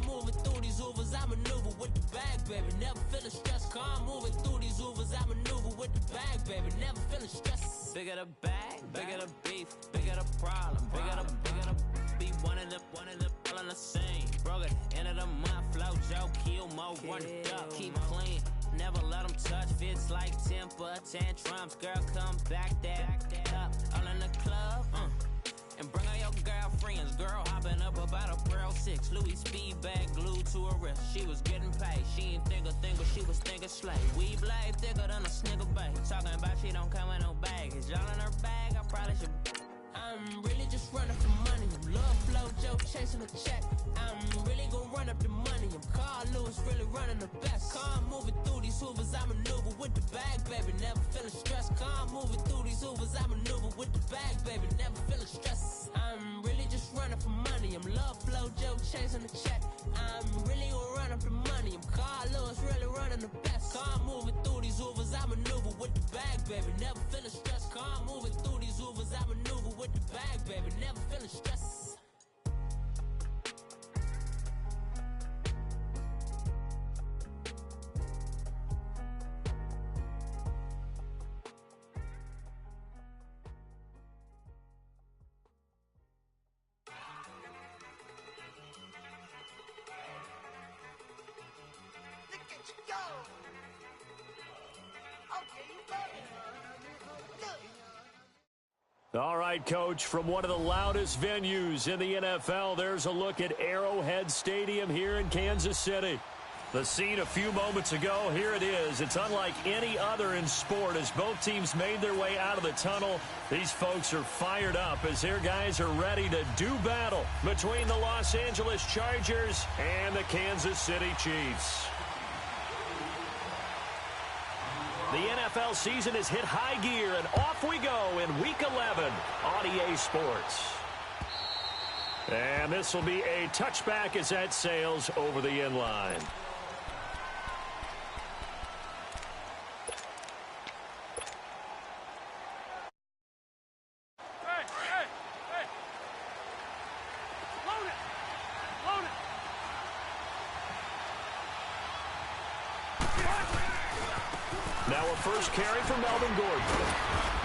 moving through these Ubers, I maneuver with the bag, baby. Never feeling stressed, car moving through these Ubers, I maneuver with the bag, baby. Never feeling stressed. Bigger the bag, bigger the beef, bigger the problem, bigger the be one in the all in the same. Broke it, end of the month, flow, Joe, kill, mo, run it up, keep clean. Never let them touch, fits like temper tantrums. Girl, come back that up, all in the club, and bring all your girlfriends. Girl hopping up about a Pearl 6 Louis speed bag glued to her wrist. She was getting paid, she ain't think a thing, but she was thinking slave. We blade thicker than a snigger bag. Talking about she don't come with no baggage. Y'all in her bag, I probably should. I'm really just running for money. I'm love flow, Joe chasing a check. I'm really gonna run up the money. I'm Carl Lewis, really running the best. Car moving through these Hoovers, I maneuver with the bag, baby. Never feeling stressed. Car moving through these Hoovers, I maneuver with the bag, baby. Never feeling stressed. I'm really just running for money. I'm love flow, Joe chasing a check. I'm really gonna run up the money. I'm Carl Lewis, really running the best. Car moving through these Hoovers, I maneuver with the bag, baby. Never feeling stressed. Car moving through these Hoovers, I maneuver with the bag, baby. Never feeling stressed. All right, Coach, from one of the loudest venues in the NFL, there's a look at Arrowhead Stadium here in Kansas City. The scene a few moments ago, here it is. It's unlike any other in sport as both teams made their way out of the tunnel. These folks are fired up as their guys are ready to do battle between the Los Angeles Chargers and the Kansas City Chiefs. The NFL season has hit high gear, and off we go in Week 11 on EA Sports. And this will be a touchback as that sails over the end line. Now a first carry for Melvin Gordon.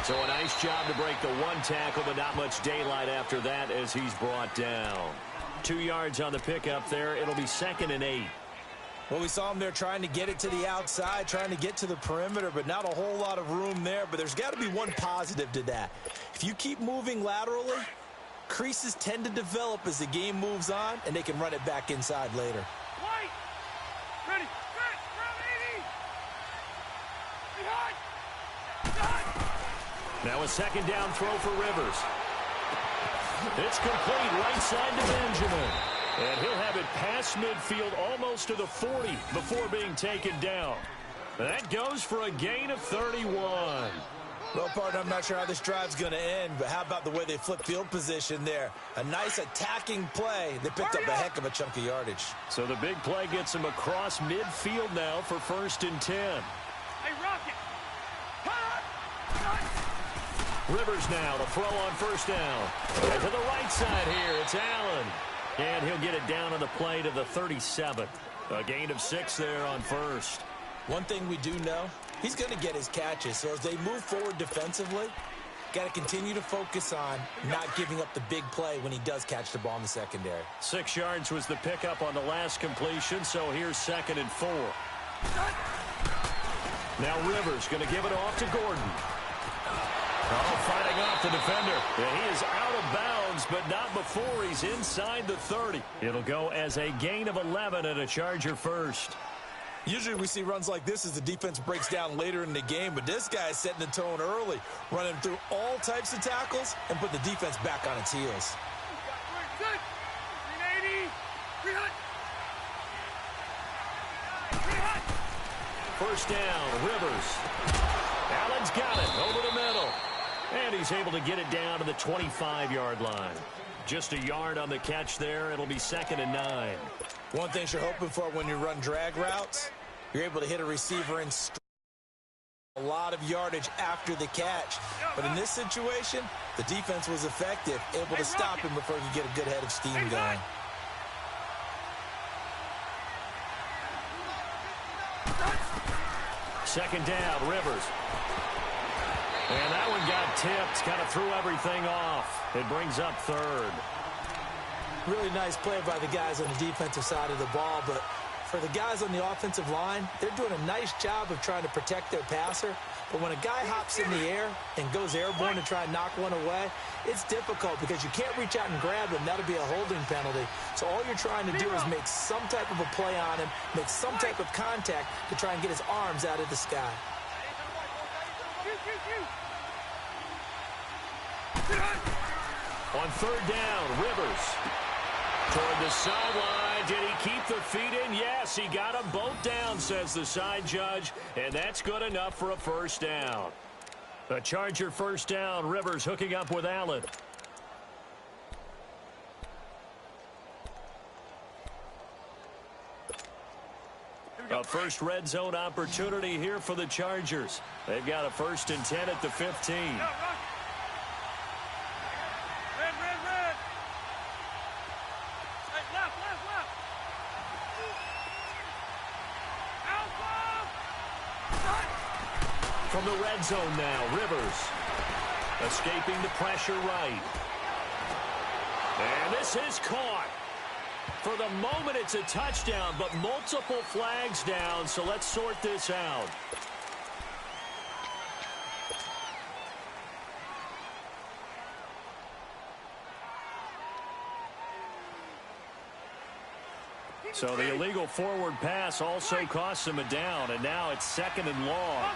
So a nice job to break the one tackle, but not much daylight after that as he's brought down. 2 yards on the pickup there. It'll be 2nd and 8. Well, we saw him there trying to get it to the outside, trying to get to the perimeter, but not a whole lot of room there. But there's got to be one positive to that. If you keep moving laterally, creases tend to develop as the game moves on, and they can run it back inside later. Ready. Now a second down throw for Rivers. It's complete right side to Benjamin. And he'll have it past midfield almost to the 40 before being taken down. That goes for a gain of 31. Well, partner, I'm not sure how this drive's going to end, but how about the way they flip field position there? A nice attacking play. They picked up a heck of a chunk of yardage. So the big play gets him across midfield now for 1st and 10. Hey, Rocket! Rivers now to throw on 1st down. And to the right side here, it's Allen. And he'll get it down on the play to the 37. A gain of 6 there on 1st. One thing we do know, he's going to get his catches. So as they move forward defensively, got to continue to focus on not giving up the big play when he does catch the ball in the secondary. 6 yards was the pickup on the last completion, so here's 2nd and 4. Now Rivers going to give it off to Gordon. Oh, fighting off the defender. Yeah, he is out of bounds, but not before he's inside the 30. It'll go as a gain of 11 and a Charger first. Usually we see runs like this as the defense breaks down later in the game, but this guy is setting the tone early, running through all types of tackles and put the defense back on its heels. Good. 380. 300. First down, Rivers. Allen's got it over the middle. And he's able to get it down to the 25-yard line. Just a yard on the catch there. It'll be 2nd and 9. One thing you're hoping for when you run drag routes, you're able to hit a receiver in a lot of yardage after the catch. But in this situation, the defense was effective, able to stop him before he could get a good head of steam going. Second down, Rivers. And that one got tipped, kind of threw everything off. It brings up third. Really nice play by the guys on the defensive side of the ball, but for the guys on the offensive line, they're doing a nice job of trying to protect their passer. But when a guy hops in the air and goes airborne to try and knock one away, it's difficult because you can't reach out and grab him. That'll be a holding penalty. So all you're trying to do is make some type of a play on him, make some type of contact to try and get his arms out of the sky. On third down, Rivers. Toward the sideline. Did he keep the feet in? Yes, he got them both down, says the side judge. And that's good enough for a first down. A Charger first down. Rivers hooking up with Allen. A first red zone opportunity here for the Chargers. They've got a 1st and 10 at the 15. From the red zone now, Rivers escaping the pressure right. And this is caught. For the moment, it's a touchdown, but multiple flags down, so let's sort this out. So the illegal forward pass also costs him a down, and now it's 2nd and long.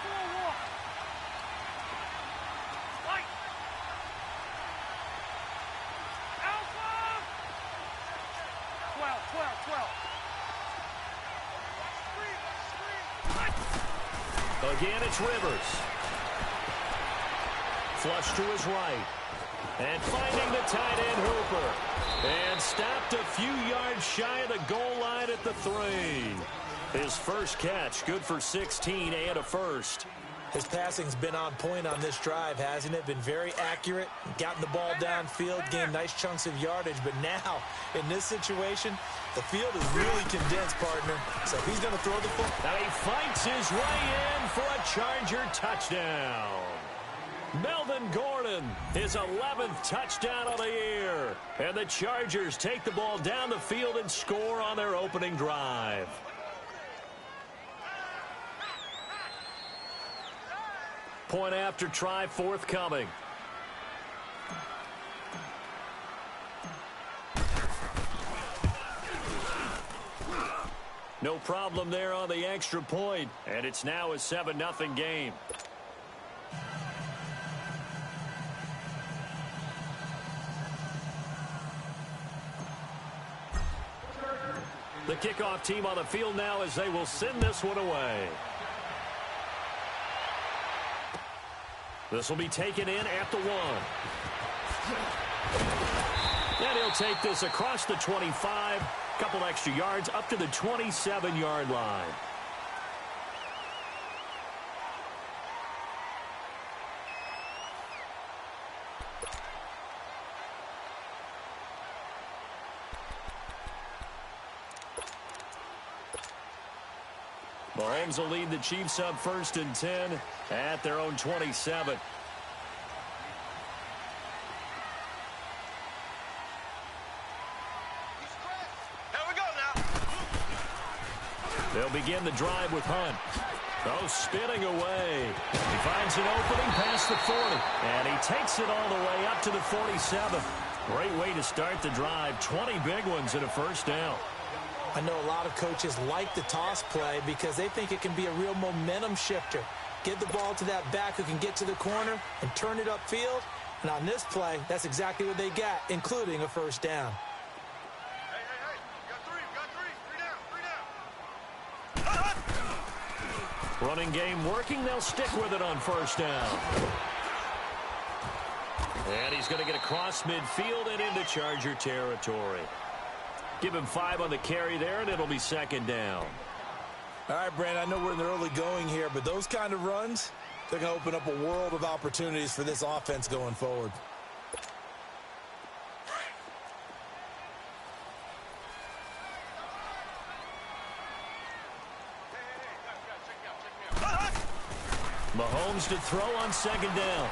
Again, it's Rivers. Flush to his right. And finding the tight end Hooper. And stopped a few yards shy of the goal line at the 3. His first catch, good for 16 and a first. His passing's been on point on this drive, hasn't it? Been very accurate, gotten the ball downfield, gained nice chunks of yardage. But now, in this situation, the field is really condensed, partner. So he's going to throw the football. Now he fights his way in for a Charger touchdown. Melvin Gordon, his 11th touchdown of the year. And the Chargers take the ball down the field and score on their opening drive. Point after try forthcoming. No problem there on the extra point, and it's now a 7-0 game. The kickoff team on the field now as they will send this one away. This will be taken in at the 1. And he'll take this across the 25. Couple extra yards up to the 27-yard line. Mahomes will lead the Chiefs up 1st and 10 at their own 27. They'll begin the drive with Hunt. Oh, spinning away. He finds an opening past the 40. And he takes it all the way up to the 47. Great way to start the drive. 20 big ones and a first down. I know a lot of coaches like the toss play because they think it can be a real momentum shifter. Give the ball to that back who can get to the corner and turn it upfield. And on this play, that's exactly what they got, including a first down. Hey, you got three. Three down. Running game working. They'll stick with it on first down. And he's going to get across midfield and into Charger territory. Give him 5 on the carry there, and it'll be 2nd down. All right, Brandon, I know we're in the early going here, but those kind of runs, they're going to open up a world of opportunities for this offense going forward. Check me out. Mahomes to throw on second down.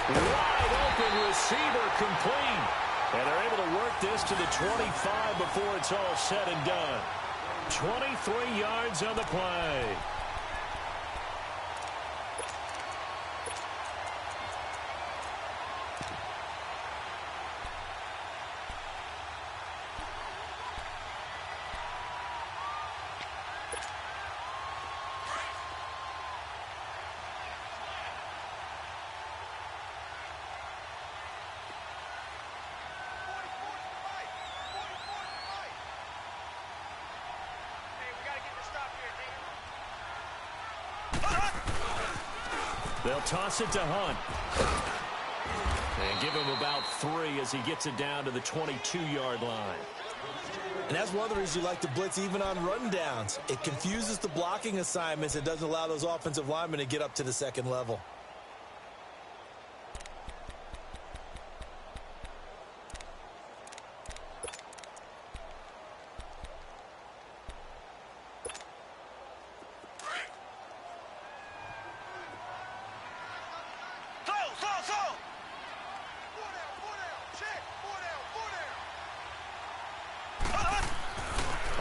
Wide open receiver complete. And they're able to work this to the 25 before it's all said and done. 23 yards on the play. They'll toss it to Hunt. And give him about 3 as he gets it down to the 22-yard line. And that's one of the reasons you like to blitz even on rundowns. It confuses the blocking assignments. It doesn't allow those offensive linemen to get up to the second level.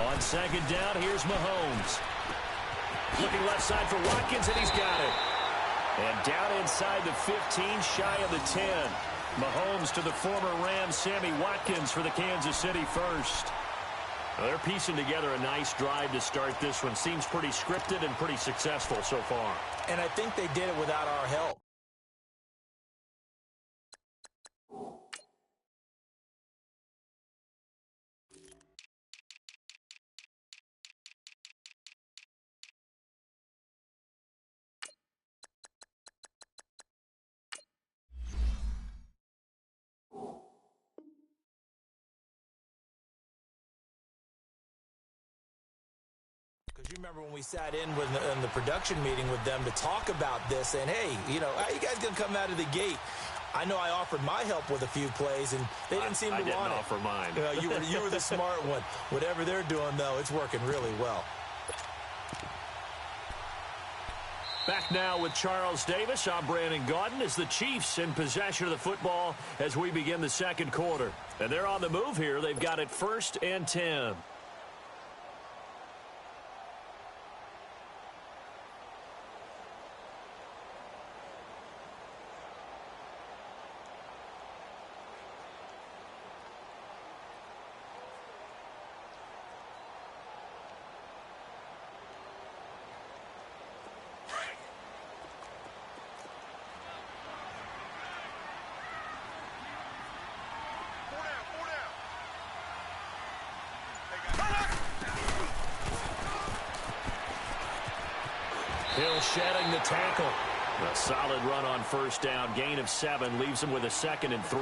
On second down, here's Mahomes. Looking left side for Watkins, and he's got it. And down inside the 15, shy of the 10. Mahomes to the former Ram, Sammy Watkins for the Kansas City first. Now they're piecing together a nice drive to start this one. Seems pretty scripted and pretty successful so far. And I think they did it without our help. Because you remember when we sat in the production meeting with them to talk about this, saying, hey, you know, how you guys going to come out of the gate? I know I offered my help with a few plays, and they didn't seem to want it. I didn't offer mine. You were the smart one. Whatever they're doing, though, it's working really well. Back now with Charles Davis. I'm Brandon Gaudin as the Chiefs in possession of the football as we begin the second quarter. And they're on the move here. They've got it 1st and 10. Hill shedding the tackle. A solid run on first down. Gain of 7 leaves him with a 2nd and 3.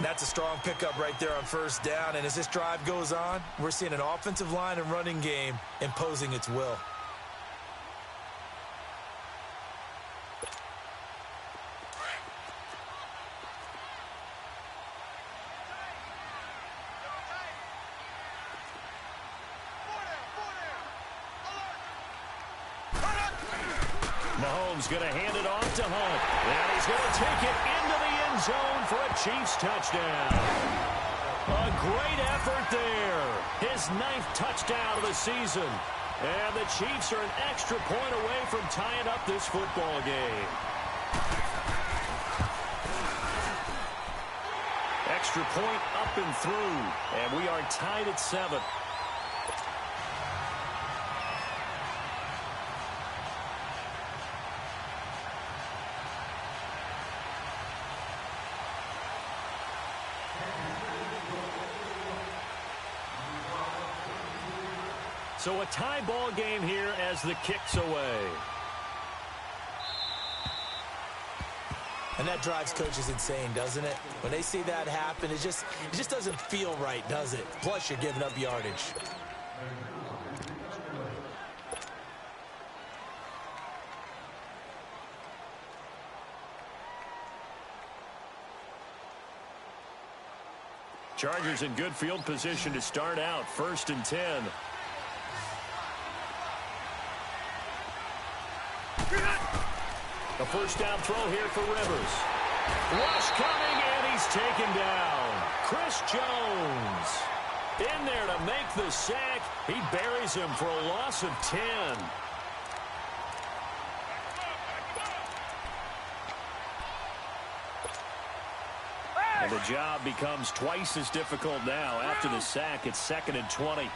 That's a strong pickup right there on first down. And as this drive goes on, we're seeing an offensive line and running game imposing its will. Mahomes going to hand it off to Hunt. And he's going to take it into the end zone for a Chiefs touchdown. A great effort there. His 9th touchdown of the season. And the Chiefs are an extra point away from tying up this football game. Extra point up and through. And we are tied at 7. So a tie ball game here as the kick's away. And that drives coaches insane, doesn't it? When they see that happen, it just doesn't feel right, does it? Plus, you're giving up yardage. Chargers in good field position to start out. 1st and 10. first down throw here for Rivers. Rush coming, and he's taken down. Chris Jones in there to make the sack. He buries him for a loss of 10. And the job becomes twice as difficult now. After the sack, it's 2nd and 20.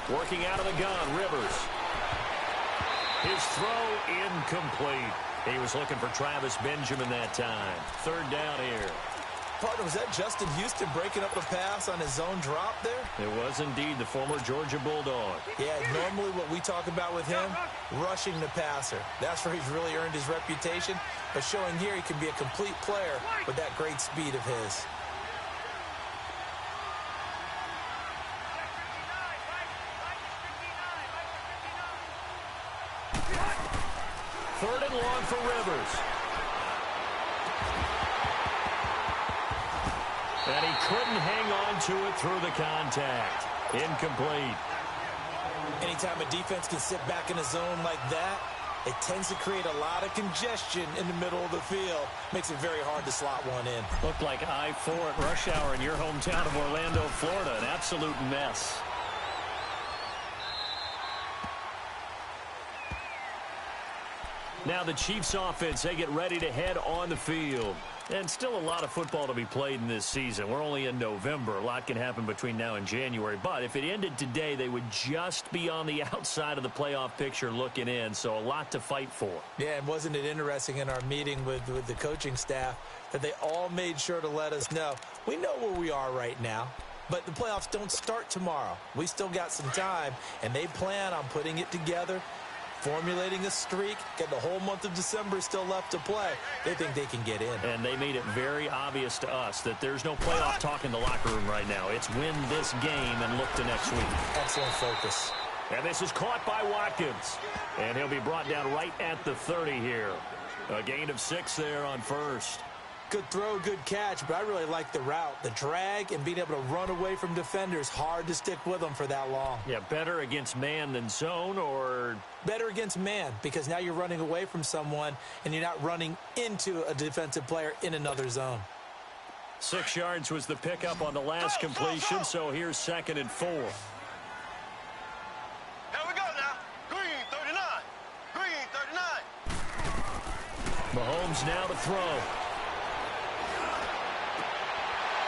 Working out of the gun, Rivers. His throw incomplete. He was looking for Travis Benjamin that time. 3rd down here. Partner, was that Justin Houston breaking up a pass on his zone drop there? It was indeed the former Georgia Bulldog. Yeah, normally what we talk about with him, rushing the passer. That's where he's really earned his reputation. But showing here he can be a complete player with that great speed of his. Third and long for Rivers. And he couldn't hang on to it through the contact. Incomplete. Anytime a defense can sit back in a zone like that, it tends to create a lot of congestion in the middle of the field. Makes it very hard to slot one in. Looked like I-4 at rush hour in your hometown of Orlando, Florida. An absolute mess. Now the Chiefs offense, they get ready to head on the field. And still a lot of football to be played in this season. We're only in November. A lot can happen between now and January. But if it ended today, they would just be on the outside of the playoff picture looking in. So a lot to fight for. Yeah, and wasn't it interesting in our meeting with the coaching staff that they all made sure to let us know, we know where we are right now. But the playoffs don't start tomorrow. We still got some time, and they plan on putting it together, formulating a streak, got the whole month of December still left to play. They think they can get in. And they made it very obvious to us that there's no playoff talk in the locker room right now. It's win this game and look to next week. Excellent focus. And this is caught by Watkins. And he'll be brought down right at the 30 here. A gain of 6 there on first. Good throw, good catch, but I really like the route. The drag and being able to run away from defenders, hard to stick with them for that long. Yeah, better against man than zone, or? Better against man, because now you're running away from someone and you're not running into a defensive player in another zone. 6 yards was the pickup on the last completion, so here's 2nd and 4. Here we go now. Green, 39. Green, 39. Mahomes now to throw.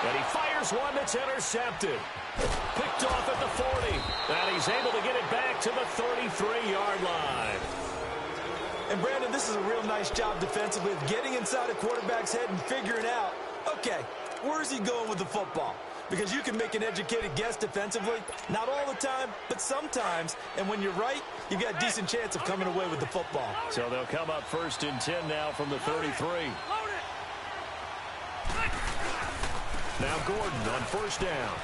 And he fires one that's intercepted. Picked off at the 40. And he's able to get it back to the 33-yard line. And, Brandon, this is a real nice job defensively of getting inside a quarterback's head and figuring out, okay, where's he going with the football? Because you can make an educated guess defensively. Not all the time, but sometimes. And when you're right, you've got a decent chance of coming away with the football. So they'll come up 1st and 10 now from the 33. Now Gordon on 1st down.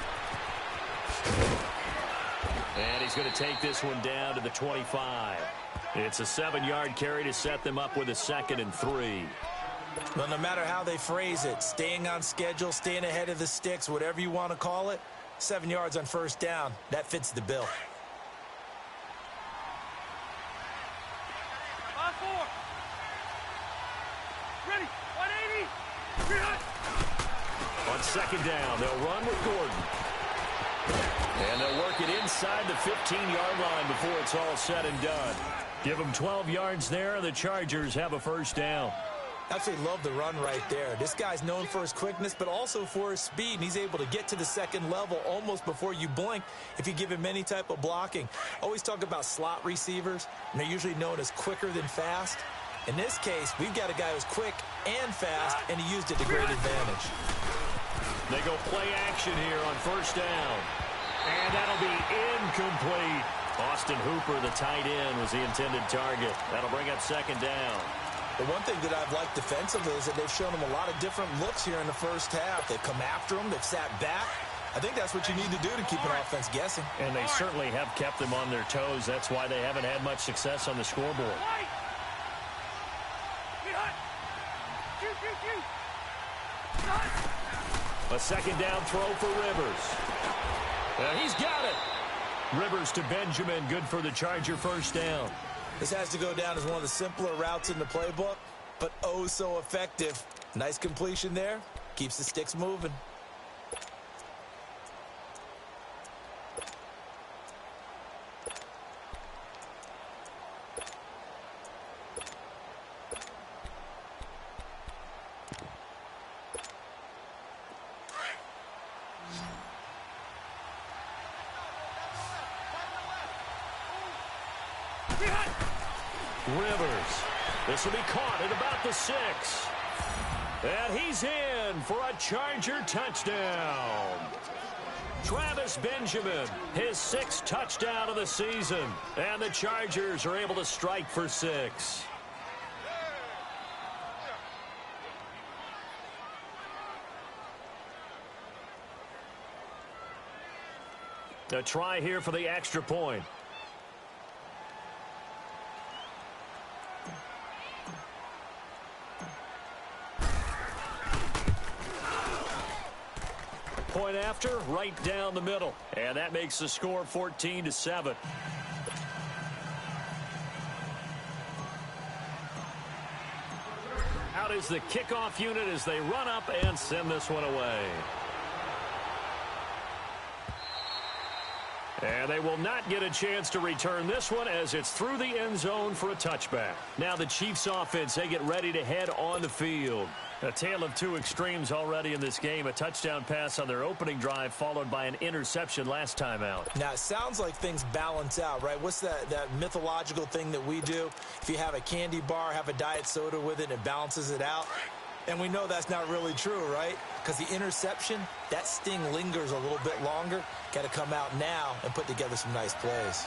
And he's going to take this one down to the 25. It's a 7-yard carry to set them up with a 2nd and 3. Well, no matter how they phrase it, staying on schedule, staying ahead of the sticks, whatever you want to call it, 7 yards on 1st down, that fits the bill. 5-4. Ready, 180. On 2nd down, they'll run with Gordon. And they'll work it inside the 15-yard line before it's all said and done. Give them 12 yards there, and the Chargers have a 1st down. Absolutely love the run right there. This guy's known for his quickness, but also for his speed, and he's able to get to the 2nd level almost before you blink if you give him any type of blocking. Always talk about slot receivers, and they're usually known as quicker than fast. In this case, we've got a guy who's quick and fast, and he used it to great advantage. They go play action here on 1st down. And that'll be incomplete. Austin Hooper, the tight end, was the intended target. That'll bring up 2nd down. The one thing that I've liked defensively is that they've shown him a lot of different looks here in the 1st half. They've come after him. They've sat back. I think that's what you need to do to keep an offense guessing. And they certainly have kept them on their toes. That's why they haven't had much success on the scoreboard. A 2nd down throw for Rivers. And he's got it. Rivers to Benjamin, good for the Charger first down. This has to go down as one of the simpler routes in the playbook, but oh so effective. Nice completion there. Keeps the sticks moving. Rivers. This will be caught at about the 6. And he's in for a Charger touchdown. Travis Benjamin, his 6th touchdown of the season. And the Chargers are able to strike for 6. A try here for the extra point. Point after, right down the middle. And that makes the score 14-7. Out is the kickoff unit as they run up and send this one away. And they will not get a chance to return this one as it's through the end zone for a touchback. Now the Chiefs offense, they get ready to head on the field. A tale of two extremes already in this game. A touchdown pass on their opening drive followed by an interception last time out. Now, it sounds like things balance out, right? What's that mythological thing that we do? If you have a candy bar, have a diet soda with it, it balances it out. And we know that's not really true, right? Because the interception, that sting lingers a little bit longer. Got to come out now and put together some nice plays.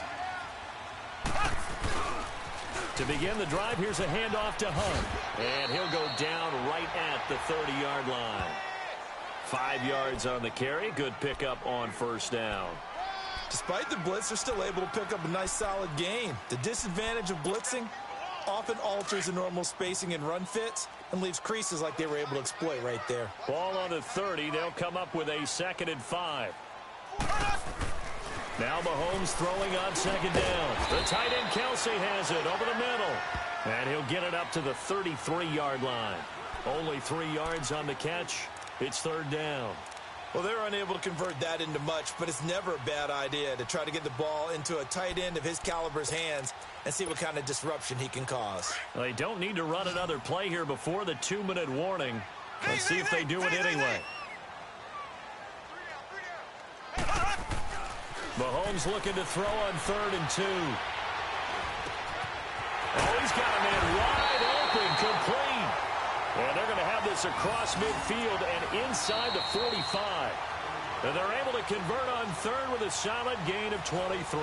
To begin the drive, here's a handoff to Hunt. And he'll go down right at the 30-yard line. 5 yards on the carry. Good pickup on first down. Despite the blitz, they're still able to pick up a nice, solid gain. The disadvantage of blitzing often alters the normal spacing and run fits and leaves creases like they were able to exploit right there. Ball on the 30. They'll come up with a 2nd and 5. Now Mahomes throwing on 2nd down. The tight end Kelsey has it over the middle. And he'll get it up to the 33-yard line. Only 3 yards on the catch. It's 3rd down. Well, they're unable to convert that into much, but it's never a bad idea to try to get the ball into a tight end of his caliber's hands and see what kind of disruption he can cause. Well, they don't need to run another play here before the 2-minute warning. Let's see if they do it anyway. Mahomes looking to throw on 3rd and 2. Oh, he's got a man wide open, complete. And they're going to have this across midfield and inside the 45. And they're able to convert on 3rd with a solid gain of 23.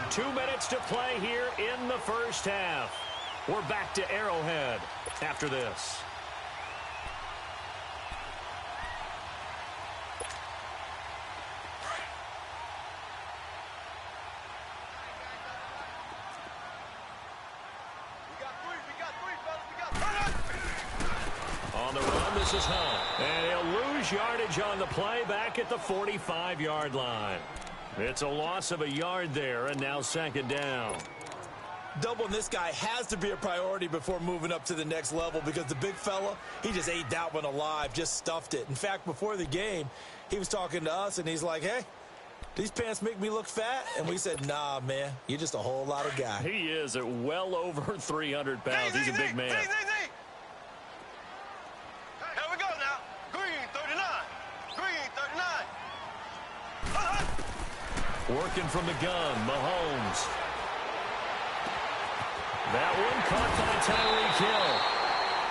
2 minutes to play here in the first half. We're back to Arrowhead after this. On the run, this is Hunt. And he'll lose yardage on the play back at the 45-yard line. It's a loss of a yard there, and now 2nd down. Doubling this guy has to be a priority before moving up to the next level because the big fella, he just ate that one alive, just stuffed it. In fact, before the game, he was talking to us, and he's like, hey, these pants make me look fat? And we said, nah, man, you're just a whole lot of guy. He is at well over 300 pounds. He's a big man. Here we go now. Green 39. Green 39. Working from the gun, Mahomes. That one caught by Tyreek Hill.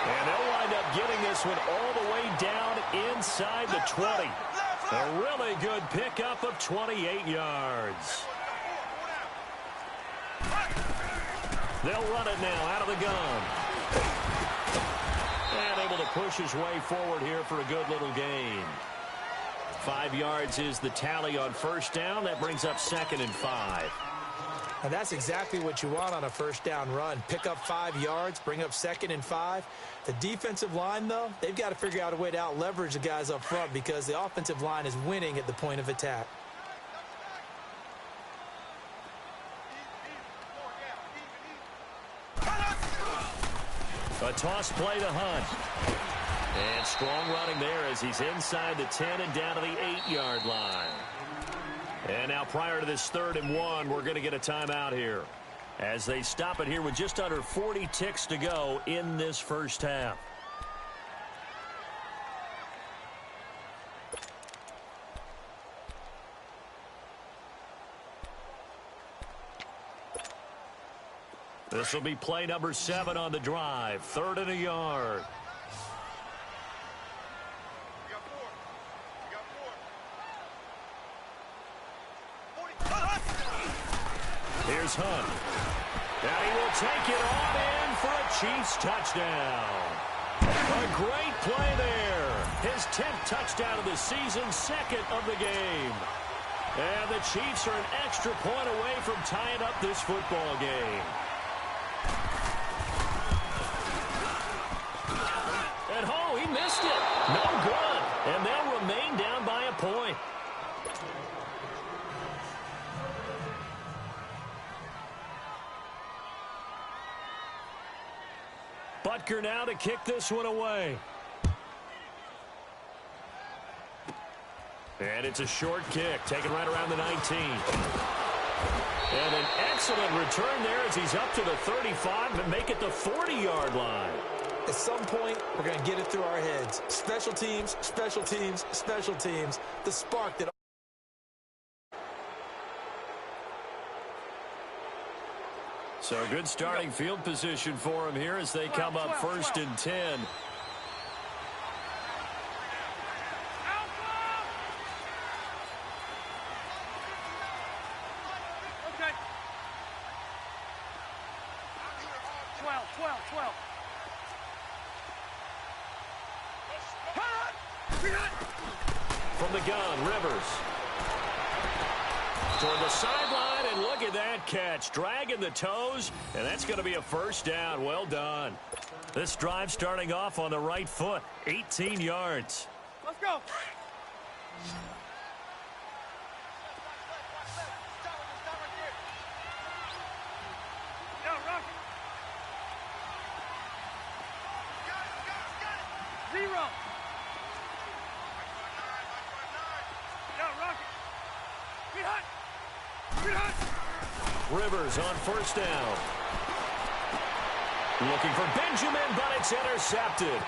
And they'll wind up getting this one all the way down inside the 20. A really good pickup of 28 yards. They'll run it now out of the gun. And able to push his way forward here for a good little gain. 5 yards is the tally on first down. That brings up 2nd and 5. And that's exactly what you want on a first down run. Pick up 5 yards, bring up 2nd and 5. The defensive line, though, they've got to figure out a way to out-leverage the guys up front because the offensive line is winning at the point of attack. A toss play to Hunt. And strong running there as he's inside the 10 and down to the 8-yard line. And now prior to this 3rd and 1, we're going to get a timeout here as they stop it here with just under 40 ticks to go in this first half. This will be play number 7 on the drive. 3rd and a yard. Here's Hunt. And he will take it on in for a Chiefs touchdown. A great play there. His 10th touchdown of the season, 2nd of the game. And the Chiefs are an extra point away from tying up this football game. And oh, he missed it. No good. And they'll remain down by a point. Butker now to kick this one away. And it's a short kick, taken right around the 19. And an excellent return there as he's up to the 35 and make it the 40-yard line. At some point, we're going to get it through our heads. Special teams, special teams, special teams. The spark that... So good starting field position for him here as they come up 1st and 10. Okay. 12. From the gun, Rivers. Toward the sideline, and look at that catch. Dragging the toes, and that's going to be a first down. Well done. This drive starting off on the right foot. 18 yards. Let's go. Yo, Rocky. 0. Yo, Rocky. Get hot. Rivers on first down. Looking for Benjamin, but it's intercepted.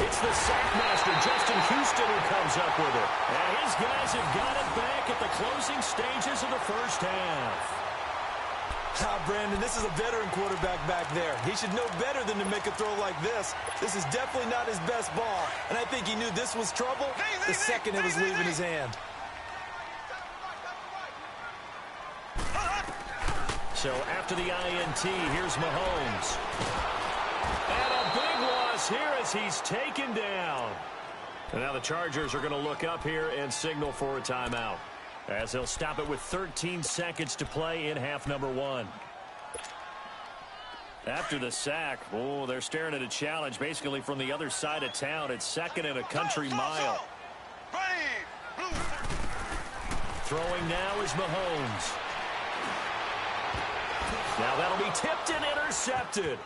It's the sackmaster, Justin Houston, who comes up with it. And his guys have got it back at the closing stages of the first half. Brandon, this is a veteran quarterback back there. He should know better than to make a throw like this. This is definitely not his best ball. And I think he knew this was trouble the second it was leaving his hand. So after the INT, here's Mahomes. And a big loss here as he's taken down. And now the Chargers are going to look up here and signal for a timeout, as they'll stop it with 13 seconds to play in half number 1. After the sack, they're staring at a challenge basically from the other side of town. It's 2nd and a country mile. Throwing now is Mahomes. Now that'll be tipped and intercepted.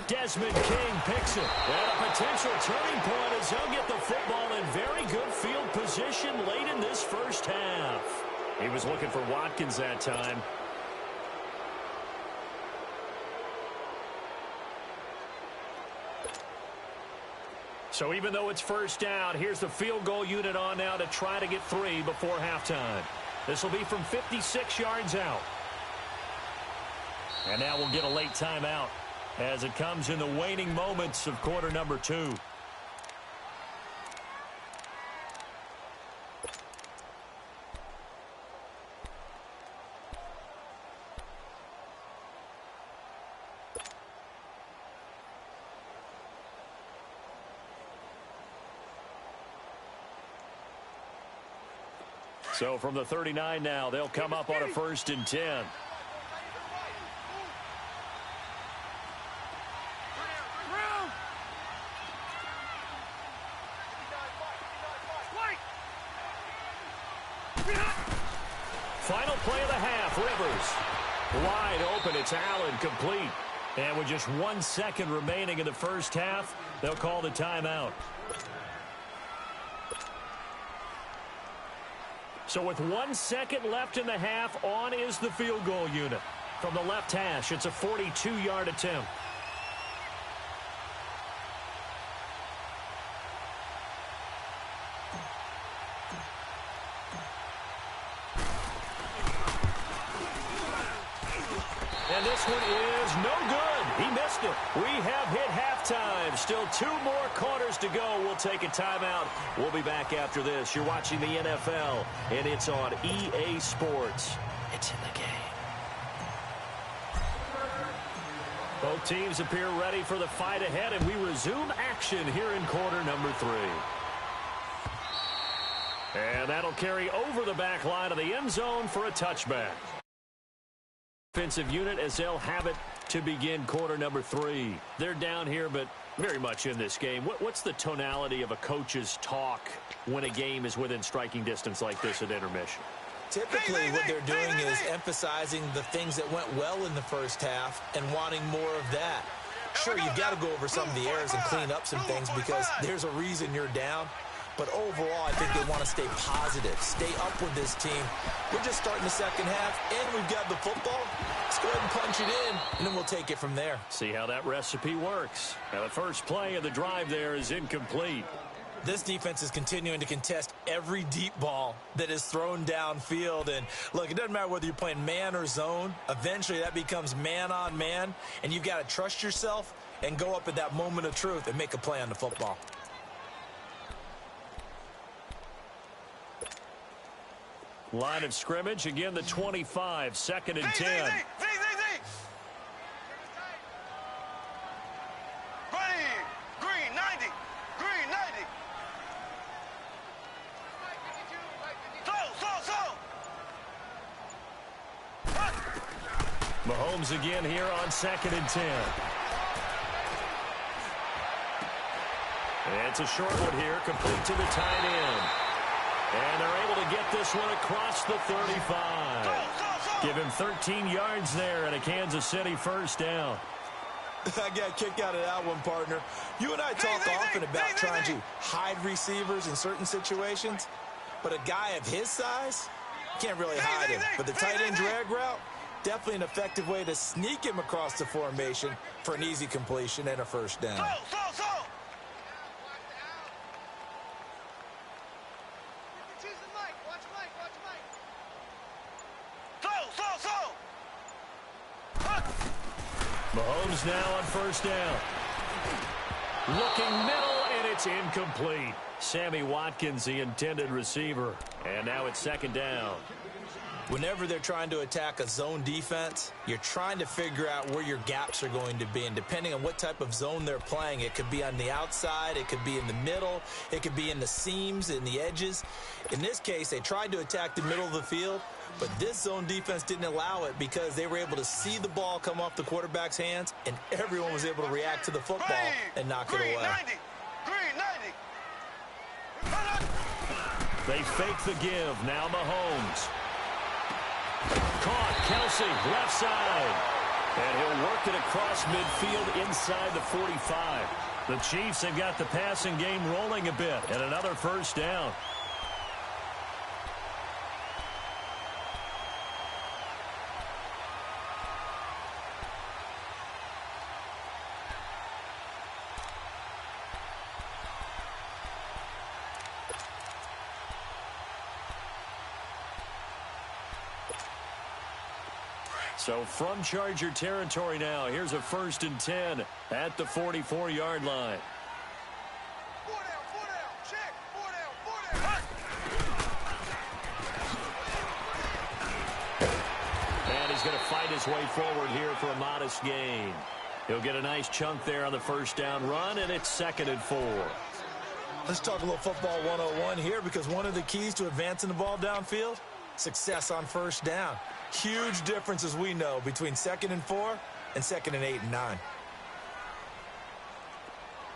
Desmond King picks it. And a potential turning point as he'll get the football in very good field position late in this first half. He was looking for Watkins that time. So even though it's first down, here's the field goal unit on now to try to get 3 before halftime. This will be from 56 yards out. And now we'll get a late timeout as it comes in the waning moments of quarter number 2. So from the 39 now, they'll come up on a 1st and 10. Final play of the half, Rivers. Wide open, it's Allen, complete. And with just 1 second remaining in the first half, they'll call the timeout. So with 1 second left in the half, on is the field goal unit. From the left hash, it's a 42-yard attempt. And this one is no good. He missed it. We have hit halftime. Still 2 more quarters to go. We'll take a timeout. We'll be back after this. You're watching the NFL, and it's on EA Sports. It's in the game. Both teams appear ready for the fight ahead, and we resume action here in quarter number 3. And that'll carry over the back line of the end zone for a touchback. Offensive unit as they'll have it to begin quarter number 3. They're down here, but very much in this game. What's the tonality of a coach's talk when a game is within striking distance like this at intermission? Typically, what they're doing is emphasizing the things that went well in the first half and wanting more of that. Sure, you've got to go over some of the errors and clean up some things because there's a reason you're down. But overall, I think they want to stay positive, stay up with this team. We're just starting the second half, and we've got the football. Let's go ahead and punch it in, and then we'll take it from there. See how that recipe works. Now, the first play of the drive there is incomplete. This defense is continuing to contest every deep ball that is thrown downfield. And, look, it doesn't matter whether you're playing man or zone. Eventually, that becomes man-on-man, and you've got to trust yourself and go up at that moment of truth and make a play on the football. Line of scrimmage, again the 25, 2nd and 10. Ready, green 90, green 90. Slow. Mahomes again here on 2nd and 10. And it's a short one here, complete to the tight end. And they're able to get this one across the 35. Give him 13 yards there and a Kansas City first down. I got a kick out of that one, partner. You and I talk often about trying to hide receivers in certain situations, but a guy of his size can't really hide him. But the tight end drag route, definitely an effective way to sneak him across the formation for an easy completion and a first down. Mahomes now on first down. Looking middle, and it's incomplete. Sammy Watkins, the intended receiver. And now it's 2nd down. Whenever they're trying to attack a zone defense, you're trying to figure out where your gaps are going to be. And depending on what type of zone they're playing, it could be on the outside, it could be in the middle, it could be in the seams, in the edges. In this case, they tried to attack the middle of the field, but this zone defense didn't allow it because they were able to see the ball come off the quarterback's hands, and everyone was able to react to the football and knock it away. Green 90. They fake the give. Now Mahomes. Caught. Kelsey, left side. And he'll work it across midfield inside the 45. The Chiefs have got the passing game rolling a bit, and another first down. So from Charger territory now, here's a 1st and 10 at the 44-yard line. 4 down, check, 4 down. And he's going to fight his way forward here for a modest gain. He'll get a nice chunk there on the first down run, and it's 2nd and 4. Let's talk a little football 101 here, because one of the keys to advancing the ball downfield, success on first down. Huge difference, as we know, between 2nd and 4 and 2nd and 8 and 9.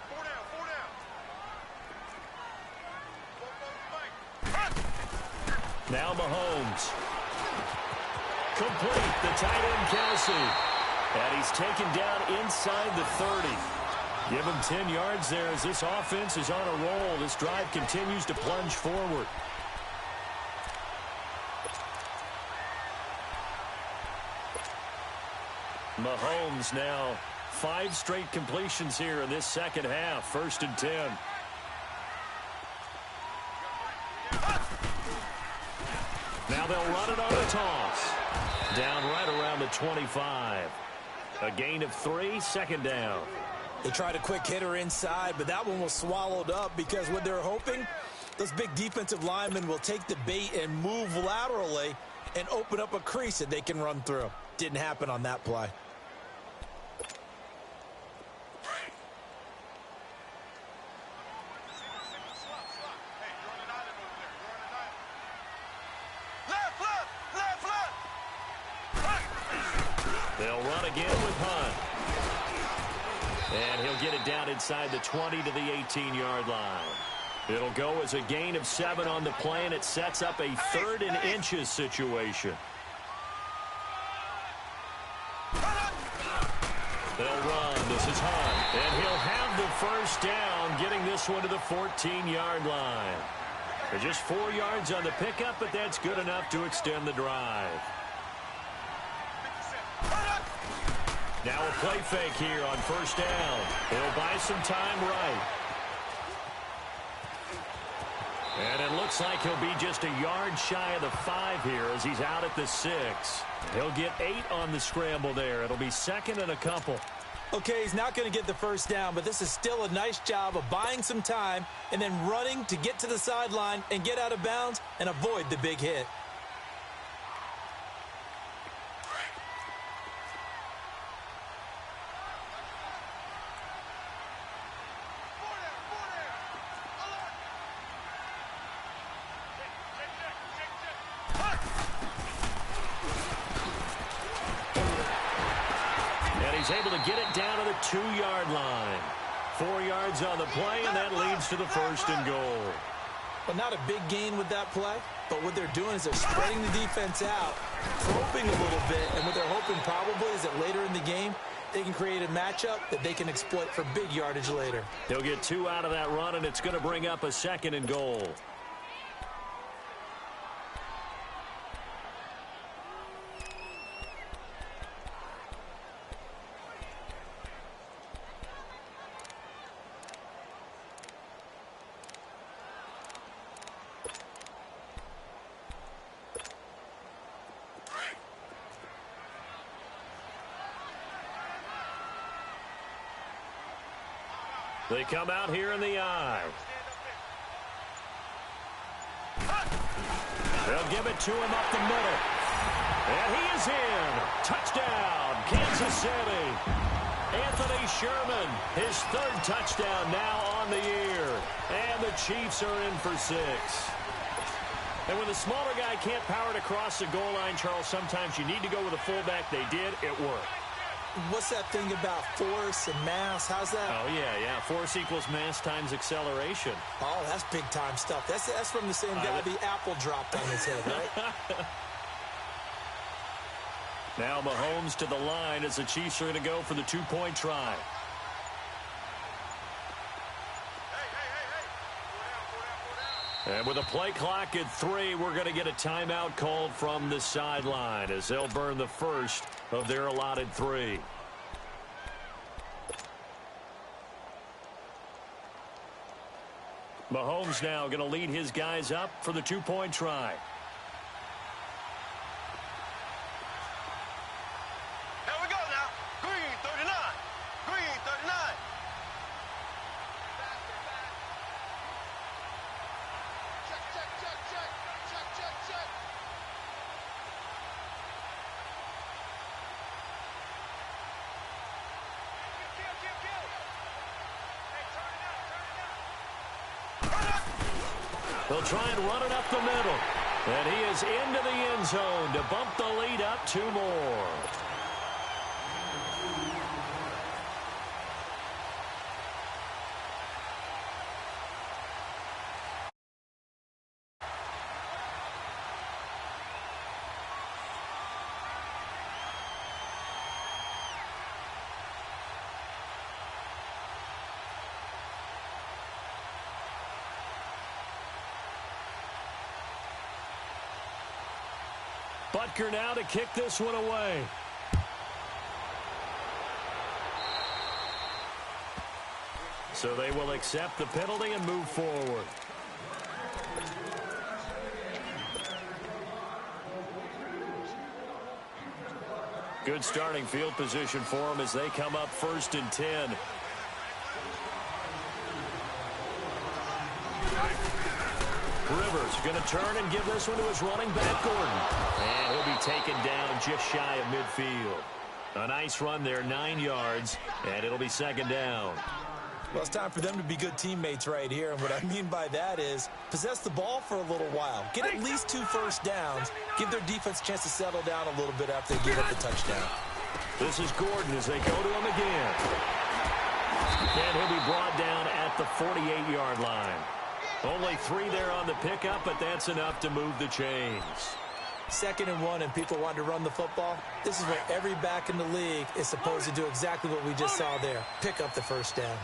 4 down. Now Mahomes. Complete. The tight end, Kelsey. And he's taken down inside the 30. Give him 10 yards there as this offense is on a roll. This drive continues to plunge forward. Mahomes now 5 straight completions here in this second half. 1st and 10. Now they'll run it on the toss. Down right around the 25. A gain of 3, 2nd down. They tried a quick hitter inside, but that one was swallowed up because what they're hoping, those big defensive linemen will take the bait and move laterally and open up a crease that they can run through. Didn't happen on that play. They'll run again with Hunt. And he'll get it down inside the 20 to the 18-yard line. It'll go as a gain of 7 on the play, and it sets up a 3rd and inches situation. They'll run. This is Hunt. And he'll have the 1st down, getting this one to the 14-yard line. They're just 4 yards on the pickup, but that's good enough to extend the drive. Now a play fake here on 1st down. He'll buy some time right. And it looks like he'll be just a yard shy of the 5 here as he's out at the 6. He'll get 8 on the scramble there. It'll be 2nd and a couple. Okay, he's not going to get the 1st down, but this is still a nice job of buying some time and then running to get to the sideline and get out of bounds and avoid the big hit. Able to get it down to the 2-yard line. 4 yards on the play, and that leads to the 1st and goal. Well, not a big gain with that play, but what they're doing is they're spreading the defense out, probing a little bit, and what they're hoping probably is that later in the game, they can create a matchup that they can exploit for big yardage later. They'll get 2 out of that run, and it's going to bring up a 2nd and goal. They come out here in the eye. They'll give it to him up the middle. And he is in. Touchdown, Kansas City. Anthony Sherman, his 3rd touchdown now on the year. And the Chiefs are in for 6. And when the smaller guy can't power it across the goal line, Charles, sometimes you need to go with a fullback. They did. It worked. What's that thing about force and mass? How's that? Oh, yeah. Force equals mass times acceleration. Oh, that's big-time stuff. That's from the same guy the apple dropped on his head, right? Now Mahomes to the line as the Chiefs are going to go for the 2-point try. And with a play clock at 3, we're going to get a timeout called from the sideline as they'll burn the 1st of their allotted 3. Mahomes now going to lead his guys up for the 2-point try. Here we go now. Green 39. Green 39. They'll try and run it up the middle. And he is into the end zone to bump the lead up 2 more. Butker now to kick this one away. So they will accept the penalty and move forward. Good starting field position for them as they come up 1st and 10. Rivers going to turn and give this one to his running back, Gordon. And he'll be taken down just shy of midfield. A nice run there, 9 yards, and it'll be 2nd down. Well, it's time for them to be good teammates right here, and what I mean by that is possess the ball for a little while. Get at least 2 first downs. Give their defense a chance to settle down a little bit after they give up the touchdown. This is Gordon as they go to him again. And he'll be brought down at the 48-yard line. Only 3 there on the pickup, but that's enough to move the chains. 2nd and 1, and people want to run the football. This is where every back in the league is supposed to do exactly what we just saw there. Pick up the first down.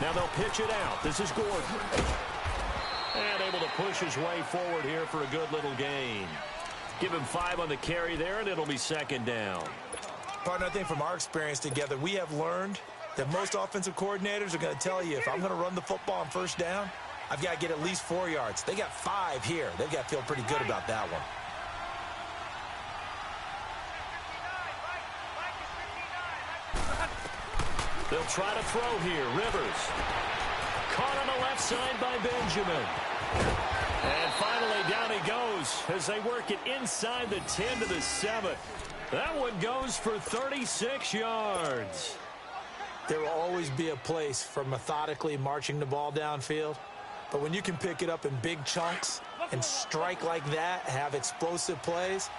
Now they'll pitch it out. This is Gordon. And able to push his way forward here for a good little gain. Give him 5 on the carry there, and it'll be 2nd down. Partner, I think from our experience together, we have learned that most offensive coordinators are going to tell you, if I'm going to run the football on 1st down, I've got to get at least 4 yards. They got 5 here. They've got to feel pretty good about that one. They'll try to throw here. Rivers. Caught on the left side by Benjamin. And finally down he goes as they work it inside the 10 to the 7. That one goes for 36 yards. There will always be a place for methodically marching the ball downfield. But when you can pick it up in big chunks and strike like that, have explosive plays,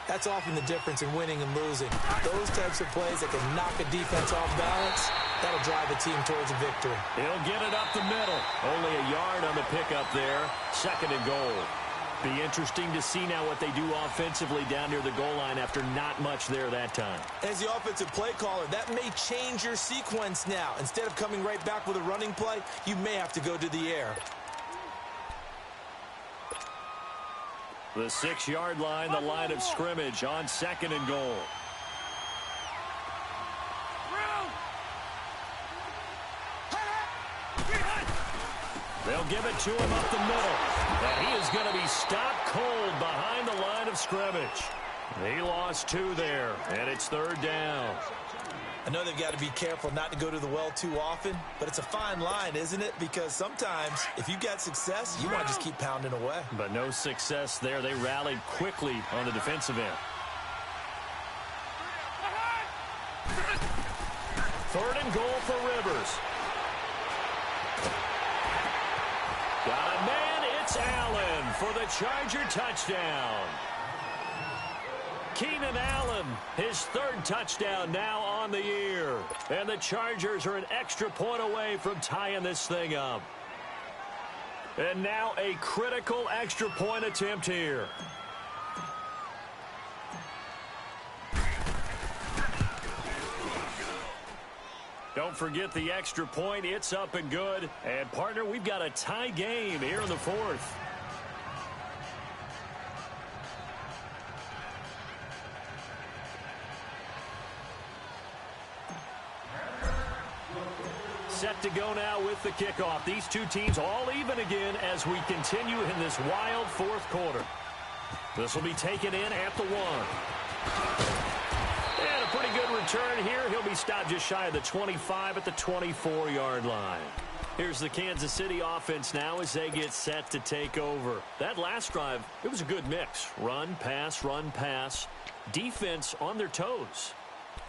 that's often the difference in winning and losing. Those types of plays that can knock a defense off balance, that'll drive a team towards a victory. He'll get it up the middle. Only a yard on the pickup there. 2nd and goal. Be interesting to see now what they do offensively down near the goal line after not much there that time. As the offensive play caller, that may change your sequence now. Instead of coming right back with a running play, you may have to go to the air. The 6-yard line, the line of scrimmage on 2nd and goal. They'll give it to him up the middle. And he is going to be stopped cold behind the line of scrimmage. He lost 2 there, and it's 3rd down. I know they've got to be careful not to go to the well too often, but it's a fine line, isn't it? Because sometimes, if you got success, you want to just keep pounding away. But no success there. They rallied quickly on the defensive end. 3rd and goal for Rivers. Got a man. It's Allen for the Charger touchdown. Keenan Allen, his 3rd touchdown now on the year. And the Chargers are an extra point away from tying this thing up. And now a critical extra point attempt here. Don't forget the extra point. It's up and good. And, partner, we've got a tie game here in the 4th. Set to go now with the kickoff. These two teams all even again as we continue in this wild 4th quarter. This will be taken in at the 1. And a pretty good return here. He'll be stopped just shy of the 25 at the 24-yard line. Here's the Kansas City offense now as they get set to take over. That last drive, it was a good mix. Run, pass, defense on their toes.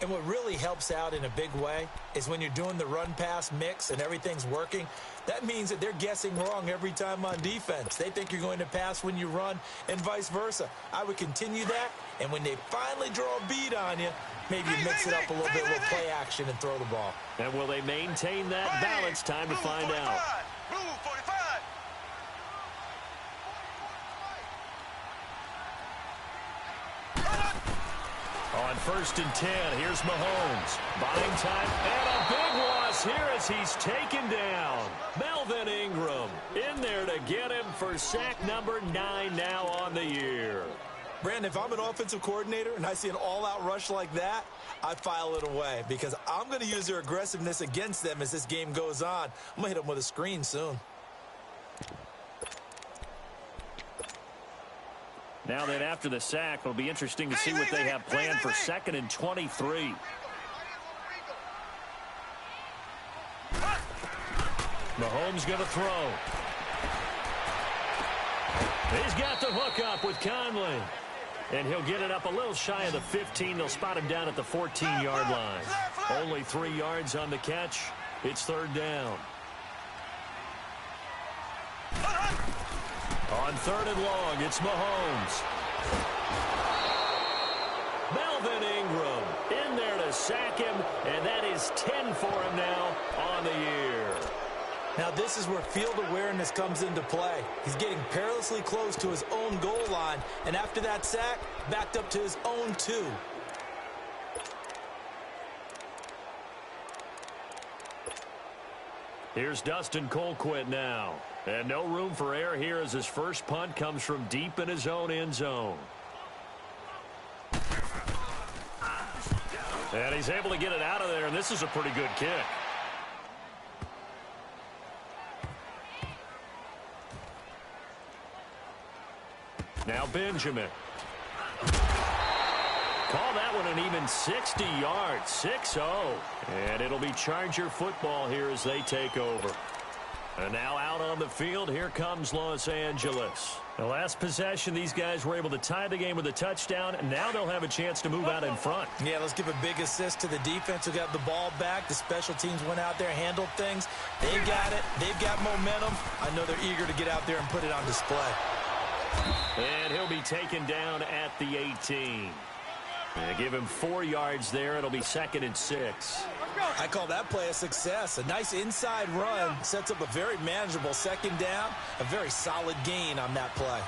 And what really helps out in a big way is when you're doing the run-pass mix and everything's working, that means that they're guessing wrong every time on defense. They think you're going to pass when you run and vice versa. I would continue that, and when they finally draw a beat on you, maybe you mix it up a little bit with play action and throw the ball. And will they maintain that balance? Time to find out. Blue 45. On 1st and 10, here's Mahomes. Buying time, and a big loss here as he's taken down. Melvin Ingram in there to get him for sack number 9 now on the year. Brandon, if I'm an offensive coordinator and I see an all-out rush like that, I file it away because I'm going to use their aggressiveness against them as this game goes on. I'm going to hit them with a screen soon. Now then, after the sack, it'll be interesting to see what they have planned for 2nd and 23. Mahomes going to throw. He's got the hook up with Conley. And he'll get it up a little shy of the 15. They'll spot him down at the 14-yard line. Only 3 yards on the catch. It's 3rd down. On 3rd and long, it's Mahomes. Melvin Ingram in there to sack him, and that is 10 for him now on the year. Now this is where field awareness comes into play. He's getting perilously close to his own goal line, and after that sack, backed up to his own 2. Here's Dustin Colquitt now. And no room for error here as his first punt comes from deep in his own end zone. And he's able to get it out of there, and this is a pretty good kick. Now Benjamin. Call that one an even 60 yards, 6-0. And it'll be Charger football here as they take over. And now out on the field, here comes Los Angeles. The last possession, these guys were able to tie the game with a touchdown, and now they'll have a chance to move out in front. Yeah, let's give a big assist to the defense who got the ball back. The special teams went out there, handled things. They got it. They've got momentum. I know they're eager to get out there and put it on display. And he'll be taken down at the 18. Give him 4 yards there. It'll be 2nd and 6. I call that play a success. A nice inside run sets up a very manageable 2nd down. A very solid gain on that play.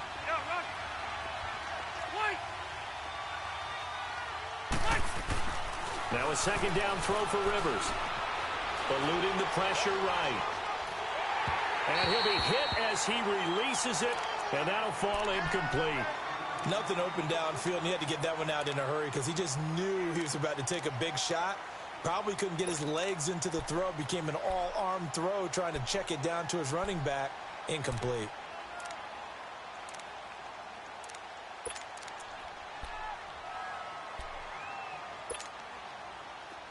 Now a 2nd down throw for Rivers. Eluding the pressure right. And he'll be hit as he releases it. And that'll fall incomplete. Nothing open downfield, and he had to get that one out in a hurry because he just knew he was about to take a big shot. Probably couldn't get his legs into the throw. Became an all-arm throw trying to check it down to his running back. Incomplete.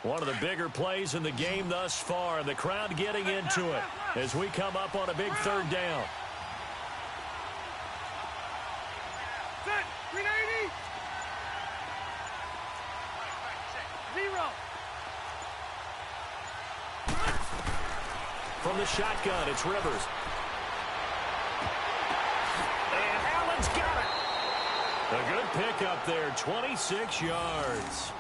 One of the bigger plays in the game thus far. The crowd getting into it as we come up on a big 3rd down. From the shotgun, it's Rivers. And Allen's got it. A good pickup there, 26 yards.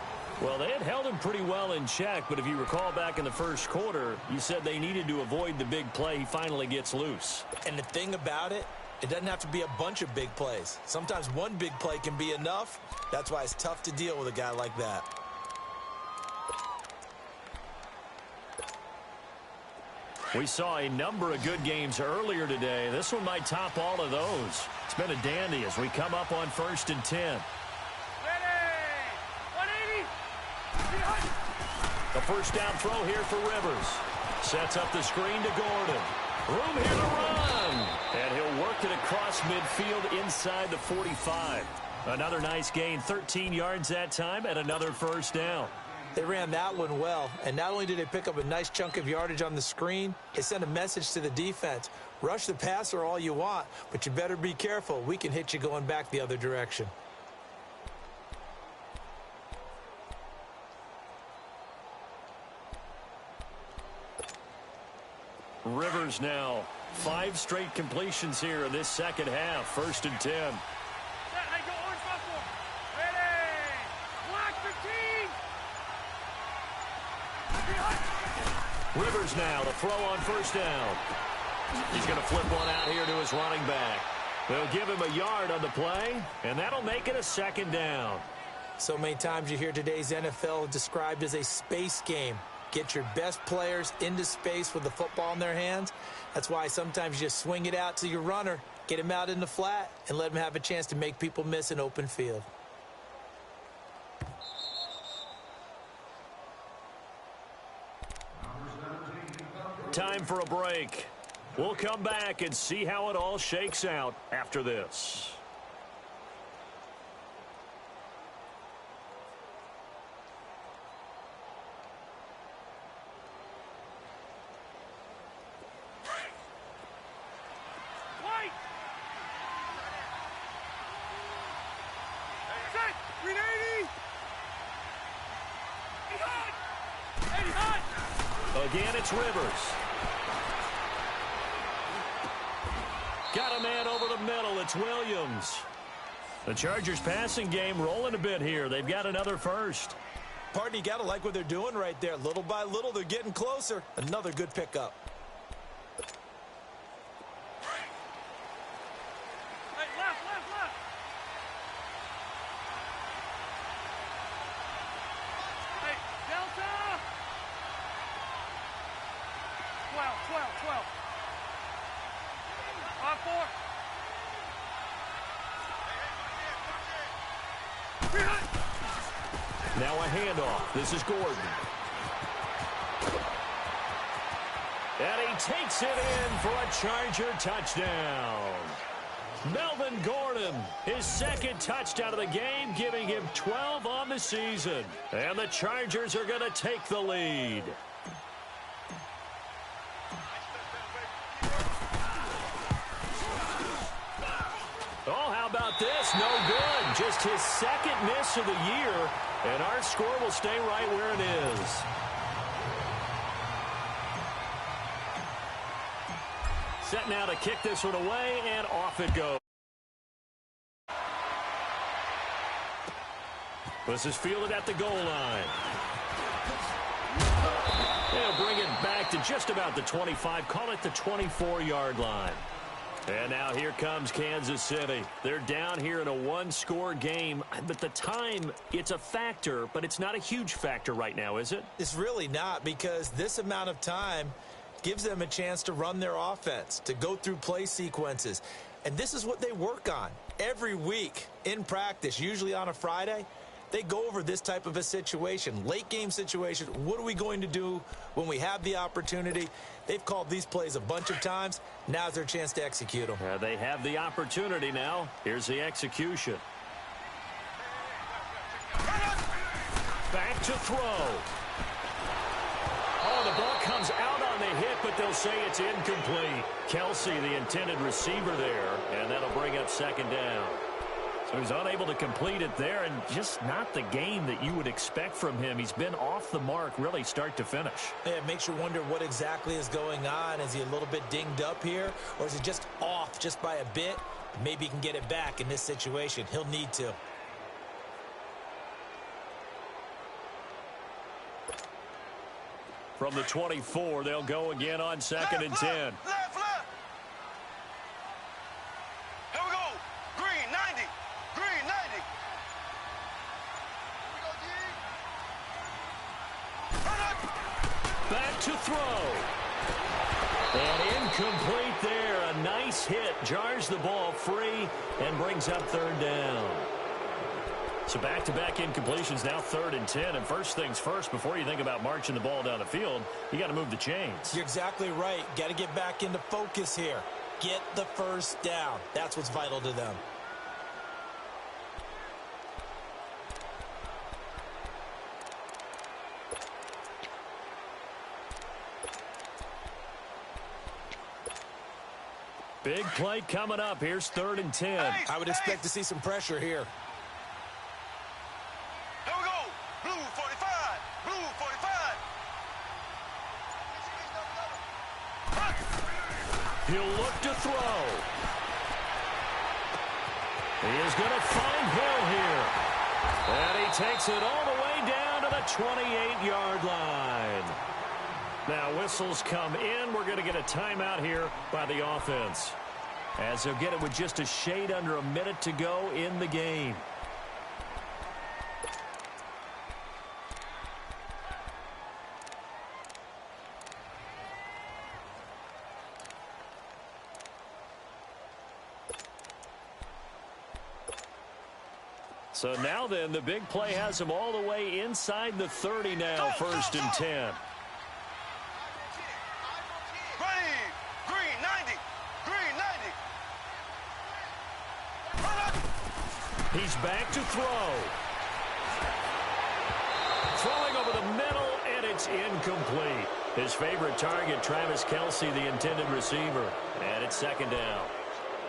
Well, they had held him pretty well in check, but if you recall back in the first quarter, you said they needed to avoid the big play. He finally gets loose. And the thing about it, it doesn't have to be a bunch of big plays. Sometimes one big play can be enough. That's why it's tough to deal with a guy like that. We saw a number of good games earlier today. This one might top all of those. It's been a dandy as we come up on 1st and 10. A 1st down throw here for Rivers. Sets up the screen to Gordon. Room here to run. And he'll work it across midfield inside the 45. Another nice gain, 13 yards that time, and another 1st down. They ran that one well, and not only did they pick up a nice chunk of yardage on the screen, they sent a message to the defense. Rush the passer all you want, but you better be careful. We can hit you going back the other direction. Rivers now. 5 straight completions here in this 2nd half. 1st and 10. Rivers now, the throw on 1st down. He's going to flip one out here to his running back. They'll give him a yard on the play, and that'll make it a 2nd down. So many times you hear today's NFL described as a space game. Get your best players into space with the football in their hands. That's why sometimes you just swing it out to your runner, get him out in the flat, and let him have a chance to make people miss an open field. Time for a break. We'll come back and see how it all shakes out after this. White! Set! 380! He's hot! 80 hot! Again, it's Rivers. Got a man over the middle. It's Williams. The Chargers passing game rolling a bit here. They've got another first. Partner, you got to like what they're doing right there. Little by little, they're getting closer. Another good pickup. Hey, left, left, left! Hey, Delta! 12. 5-4. Now a handoff. This is Gordon. And he takes it in for a Charger touchdown. Melvin Gordon, his second touchdown of the game, giving him 12 on the season. And the Chargers are going to take the lead. Oh, how about this? No good. Just his second miss of the year, and our score will stay right where it is. Set now to kick this one away, and off it goes. This is fielded at the goal line. They'll bring it back to just about the 25, call it the 24-yard line. And now here comes Kansas City. They're down here in a one-score game. But the time, it's a factor, but it's not a huge factor right now, is it? It's really not, because this amount of time gives them a chance to run their offense, to go through play sequences. And this is what they work on every week in practice, usually on a Friday. They go over this type of a situation, late-game situation. What are we going to do when we have the opportunity? They've called these plays a bunch of times. Now's their chance to execute them. They have the opportunity now. Here's the execution. Back to throw. Oh, the ball comes out on the hit, but they'll say it's incomplete. Kelsey, the intended receiver there, and that'll bring up second down. So he's unable to complete it there, and just not the game that you would expect from him. He's been off the mark really start to finish. Yeah, it makes you wonder what exactly is going on. Is he a little bit dinged up here, or is he just off just by a bit? Maybe he can get it back in this situation. He'll need to. From the 24, they'll go again on second and 10. Left. Here we go. Green, 90. Green, 90. Back to throw. And incomplete there. A nice hit. Jars the ball free and brings up third down. So back-to-back incompletions, now 3rd and 10. And first things first, before you think about marching the ball down the field, you got to move the chains. You're exactly right. Got to get back into focus here. Get the first down. That's what's vital to them. Big play coming up. Here's 3rd and 10. I would expect to see some pressure here. Here we go. Blue 45. Blue 45. He'll look to throw. He is going to find Hill here. And he takes it all the way down to the 28-yard line. Now whistles come in. We're going to get a timeout here by the offense, as they'll get it with just a shade under a minute to go in the game. So now then, the big play has him all the way inside the 30 now, first and 10. Ready. Green 90. Green 90. He's back to throw. Throwing over the middle, and it's incomplete. His favorite target, Travis Kelce, the intended receiver. And it's second down.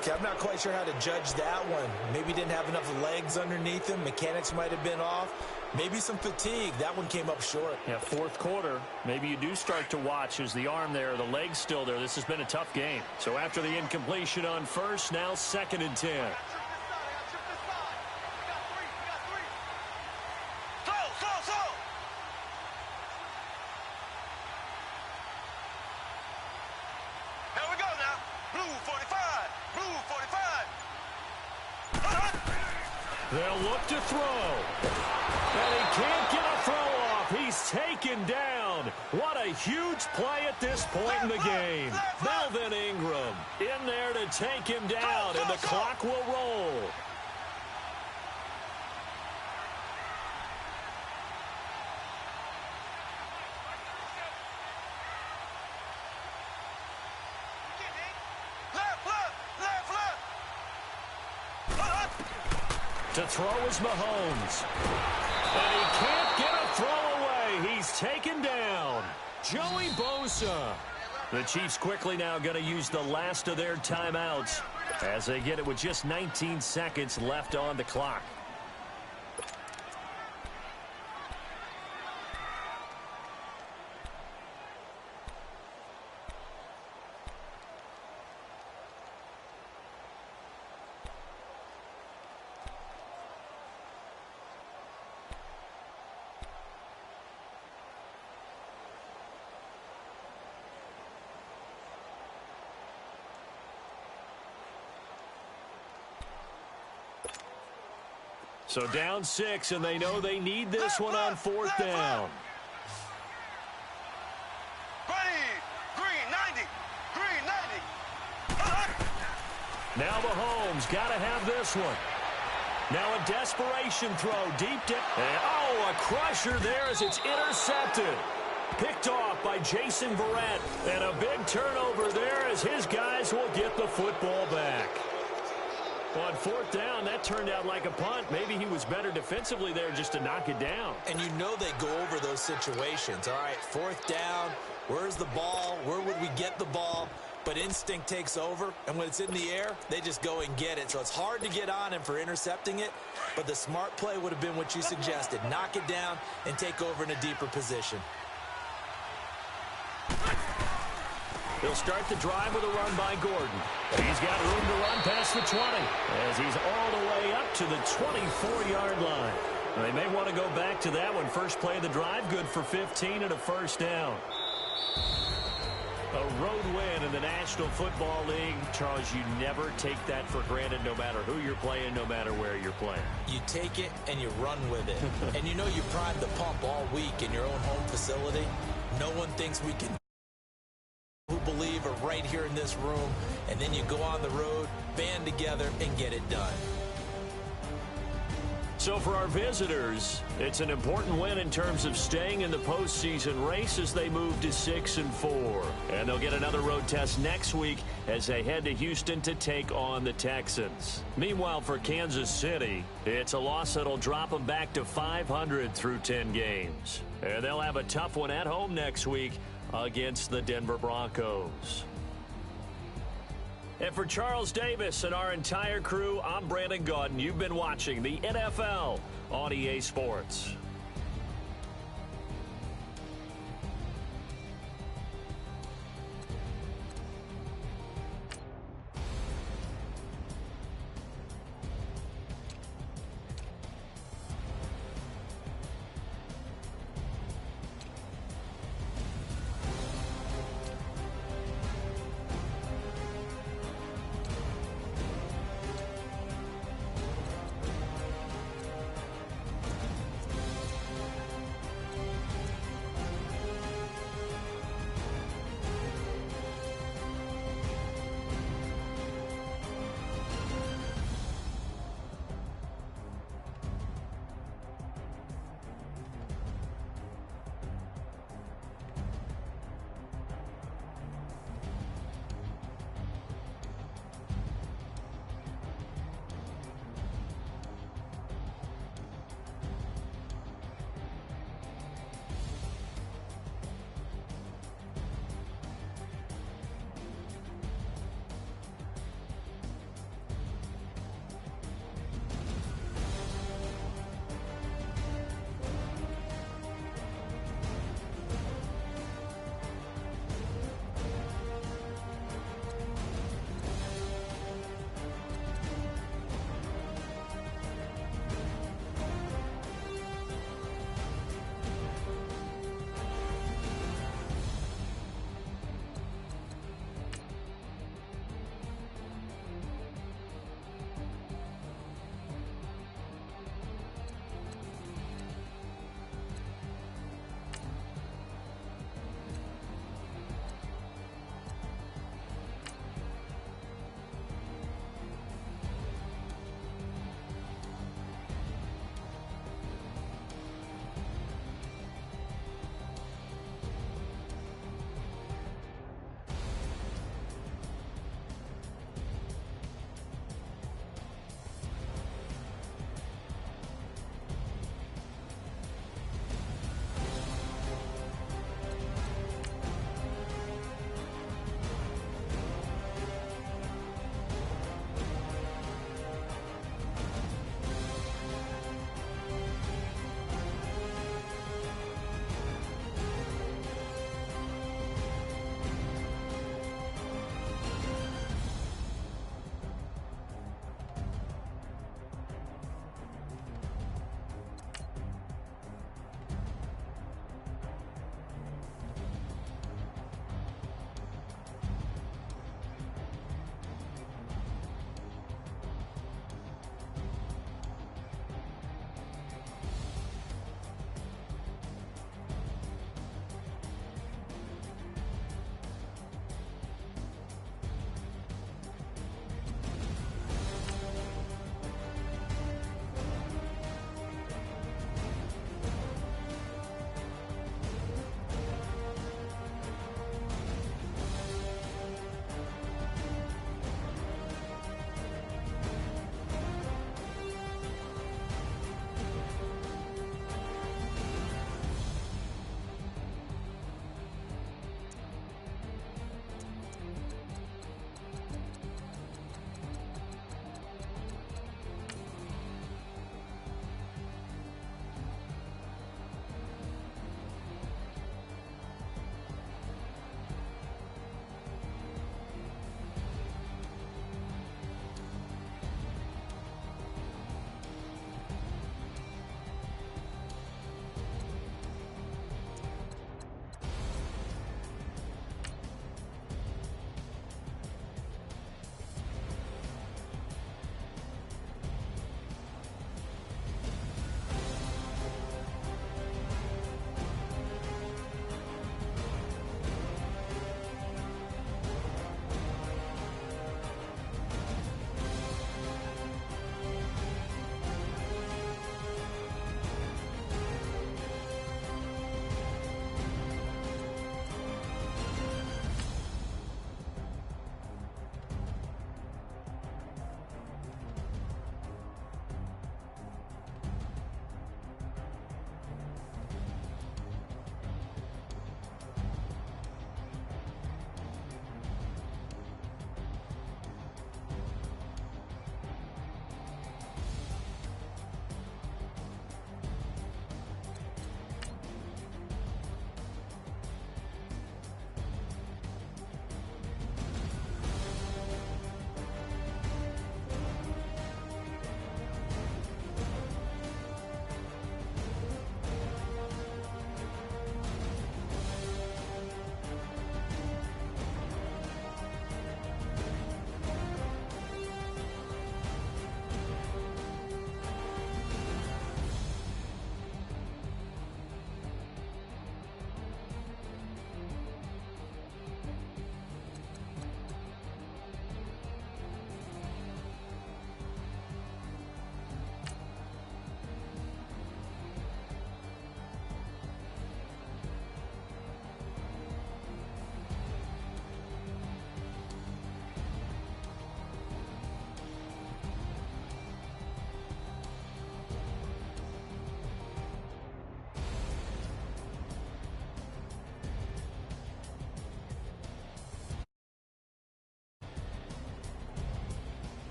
Okay, I'm not quite sure how to judge that one. Maybe didn't have enough legs underneath him. Mechanics might have been off. Maybe some fatigue. That one came up short. Yeah, fourth quarter. Maybe you do start to watch as the arm there, the leg's still there. This has been a tough game. So after the incompletion on first, now second and 10. They'll look to throw. And he can't get a throw off. He's taken down. What a huge play at this point in the game. Melvin Ingram in there to take him down, and the clock will roll. To throw is Mahomes. And he can't get a throw away. He's taken down. Joey Bosa. The Chiefs quickly now going to use the last of their timeouts as they get it with just 19 seconds left on the clock. So down 6, and they know they need this one on fourth down. Ready. Green 90. Green 90. Now Mahomes got to have this one. Now a desperation throw deep down. And oh, a crusher there as it's intercepted. Picked off by Jason Verrett. And a big turnover there as his guys will get the football back. On fourth down, that turned out like a punt. Maybe he was better defensively there just to knock it down. And you know they go over those situations. All right, fourth down, where's the ball? Where would we get the ball? But instinct takes over, and when it's in the air, they just go and get it. So it's hard to get on him for intercepting it, but the smart play would have been what you suggested. Knock it down and take over in a deeper position. He'll start the drive with a run by Gordon. He's got room to run past the 20 as he's all the way up to the 24-yard line. They may want to go back to that one. First play of the drive, good for 15 and a first down. A road win in the National Football League. Charles, you never take that for granted no matter who you're playing, no matter where you're playing. You take it and you run with it. And you know you primed the pump all week in your own home facility. No one thinks we can who believe are right here in this room, and then you go on the road, band together, and get it done. So for our visitors, it's an important win in terms of staying in the postseason race as they move to 6-4. And they'll get another road test next week as they head to Houston to take on the Texans. Meanwhile, for Kansas City, it's a loss that'll drop them back to 500 through 10 games. And they'll have a tough one at home next week against the Denver Broncos. And for Charles Davis and our entire crew, I'm Brandon Gaudin. You've been watching the NFL on EA Sports.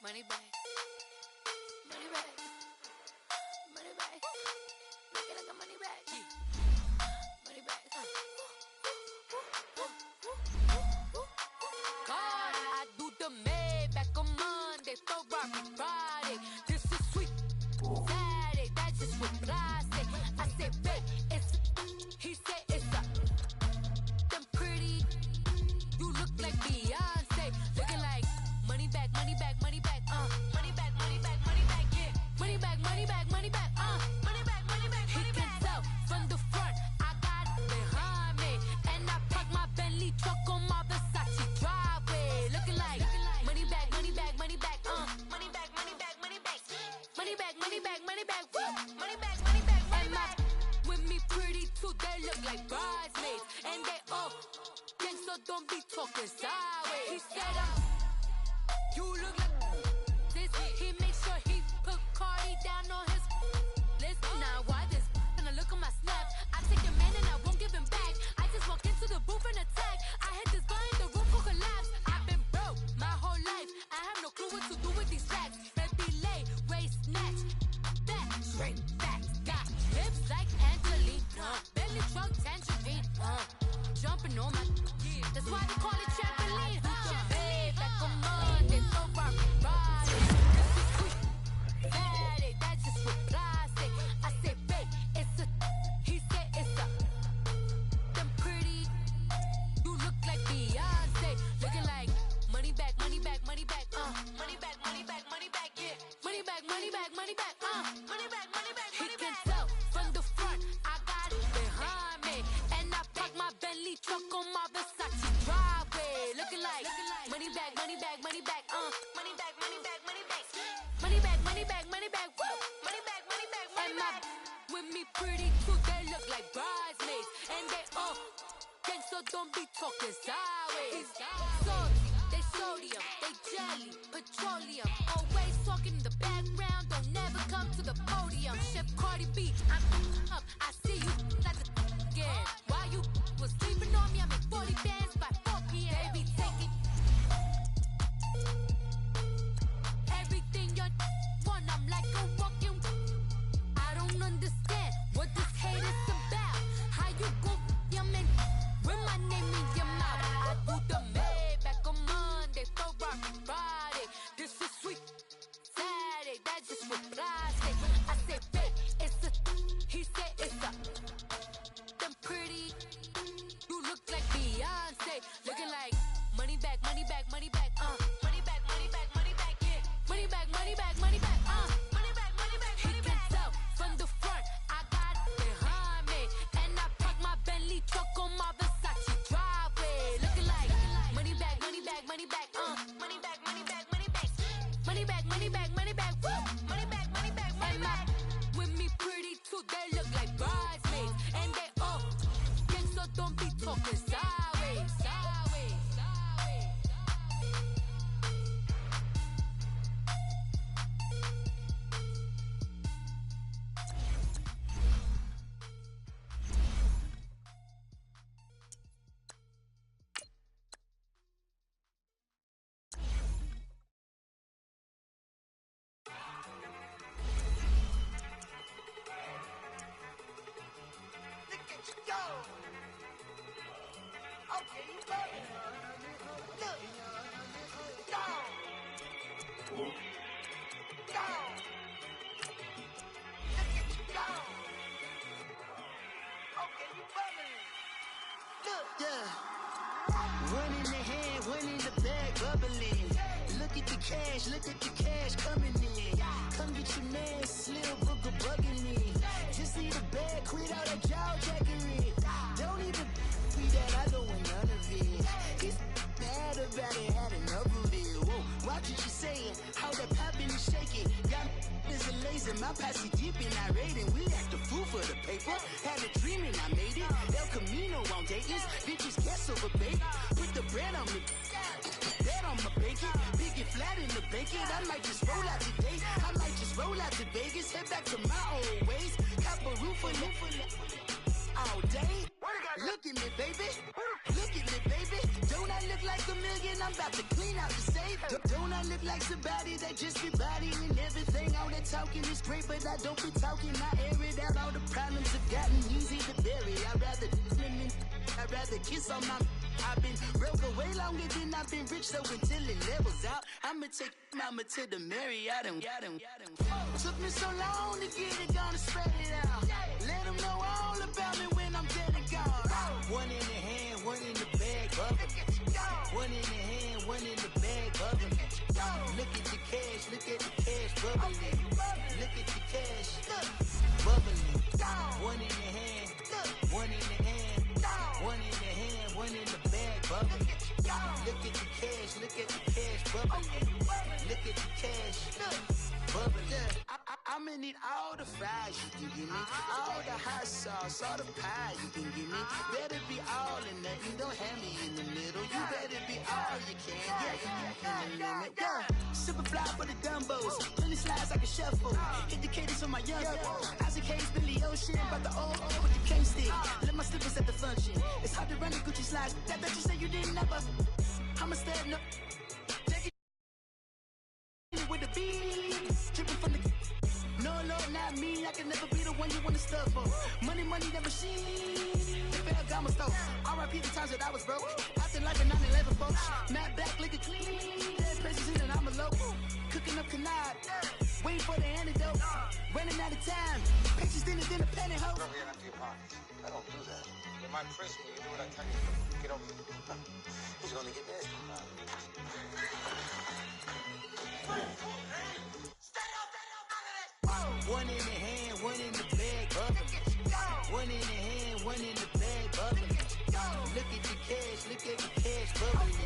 Money bag. Money bag. Money bag. Looking like a money bag. Money bag. God, I do the Maybach on Monday, Ferrari Friday. This is sweet Saturday, that's just what I say. I say, babe, it's he said it's a them pretty. You look like Beyonce, looking like money bag, money bag, money bag, money bag, money bag, money bag, yeah, money bag, money bag, money bag, money bag, money bag, money bag. He can tell from the front, I got it behind me, and I park my Bentley truck on my Versace driveway, looking like money bag, money bag, money bag, money bag, money bag, money bag, money bag, money bag, money bag, woo, money bag, money bag, money bag. With me pretty too, they look like bridesmaids, and they all gang, so don't be talking sideways. He said you look like this. He makes sure he put Cardi down on his list. Now why this? When I look at my snap, I take a man and I won't give him back. I just walk into the booth and attack. I hit this guy in the roof who collapse. I've been broke my whole life. I have no clue what to do with these facts. Baby lay, waist snatch, back, straight back. Got hips like Angelina, belly truck tangerine, jumping on my. That's why they call it trampoline. Babe, back on Monday, Ferrari Friday. This is sweet Saturday, that's just what I say. I say, babe, it's a. He said it's a. Them pretty. You look like Beyonce, looking like money bag, money bag, money bag, money bag, money bag, money bag, yeah, money bag, money bag, money bag, money bag, money bag. He can tell from the front, I got it behind me, and I park my Bentley truck on my Versace driveway, looking like money bag, money bag, money bag, money bag, money bag, money bag, money bag, money bag, money bag, woo, money bag, money bag, money bag. With me pretty too, they look like bridesmaids, and they all gang, so don't be talking sideways. Salty, they sodium, they jelly, petroleum, always talking in the background, don't never come to the podium. Chef Cardi B, I'm up, I see you like the again. While you was sleeping on me, I make 40 bands by 4 p.m. They be taking everything you want, I'm like a walking. I don't understand what this hate is about. How you go, yeah, man, with my name in your mouth. I do the Maybach on Monday, Ferrari Friday. This is sweet Saturday, that's just what I say. I say, babe, it's a. He said it's a. Them pretty. You look like Beyonce, looking like money bag, money bag, money bag, money bag, money bag, money bag, yeah, money bag, money bag, money bag, money bag, money bag, money bag. He can tell from the front, I got it behind me, and I park my Bentley truck on my Versace driveway, looking like money bag, money bag, money bag, money bag, money bag, money bag, money bag, money bag, money bag, woo, money bag, money bag, money bag. With me pretty too, they look like bridesmaids, and they all gang, so don't be talking sideways, sideways, sideways. Look at you go. Okay, you love it. Look. Go. Go. Look at you go. Okay, you bumming. Look. Yeah. One in the hand, one in the bag, bubbling. Look at the cash coming in. Come get your man, Slim Booker bugging me. Just need a bag, quit all that jaw jackery. Don't even be that, I don't want none of it. It's bad about it, had enough of it. Whoa, watch what you saying, how that poppin' and shaking. Got is a laser, my posse deep and I raiding. We act a fool for the paper. Had a dream and I made it. El Camino on Dayton's, bitches guess over bacon. Put the bread on me. Bet on my bacon, big and flat in the bacon. I might just roll out today. I might just roll out to Vegas, head back to my old ways. Cop a roof for all day. Look at me, baby. Look at me, baby. Don't I look like a million? I'm about to clean out the safe. Don't I look like somebody that just be bodying everything? All that talking is great, but I don't be talking. I air it out. All the problems have gotten easy to bury. I'd rather kiss on my. I've been broke way longer than I've been rich, so until it levels out, I'ma take mama to the Marriott and got him. Took me so long to get it, gonna spread it out. Let them know all about me when I'm dead and gone. One in the hand, one in the bag, bubbling. One in the hand, one in the bag, bubbling. Look at the cash, look at the cash, bubbling. Look at the cash, bubbling. One in the hand, one in the hand, one in the hand, one in the bag, bubbling. Look at the cash, look at the cash, bubbling. Look at the cash, bubbling. I'ma need all the fries you can give me, all the hot sauce, all the pie you can give me. Better be all in nothing, don't have me in the middle. You better be all you can, yeah. Super fly for the Dumbos, plenty slides like a shuffle. Hit the cadence on my young Isaac Hayes, Billy Ocean, but the old with the cane stick. Let my slippers at the function. It's hard to run the Gucci slides. That you say you didn't never. I'ma stand up. Take it with the beat, dripping from the. No, Lord, not me. I can never be the one you wanna stuff for. Money, that machine. They fell down my stove. R.I.P. the times that I was broke. After life in 9/11, folks. Matt Black, liquor clean. Dead places in and I'm a local. Cooking up canard. Waiting for the antidote. Running out of time. Patience thinner than a penny hoe. Over here after your pockets. I don't do that. You're my principal. You do what I tell you. Get over here. Who's gonna get this? One in the hand, one in the bag, bubbling. One in the hand, one in the bag, bubbling. Look at the cash, look at the cash, bubbling.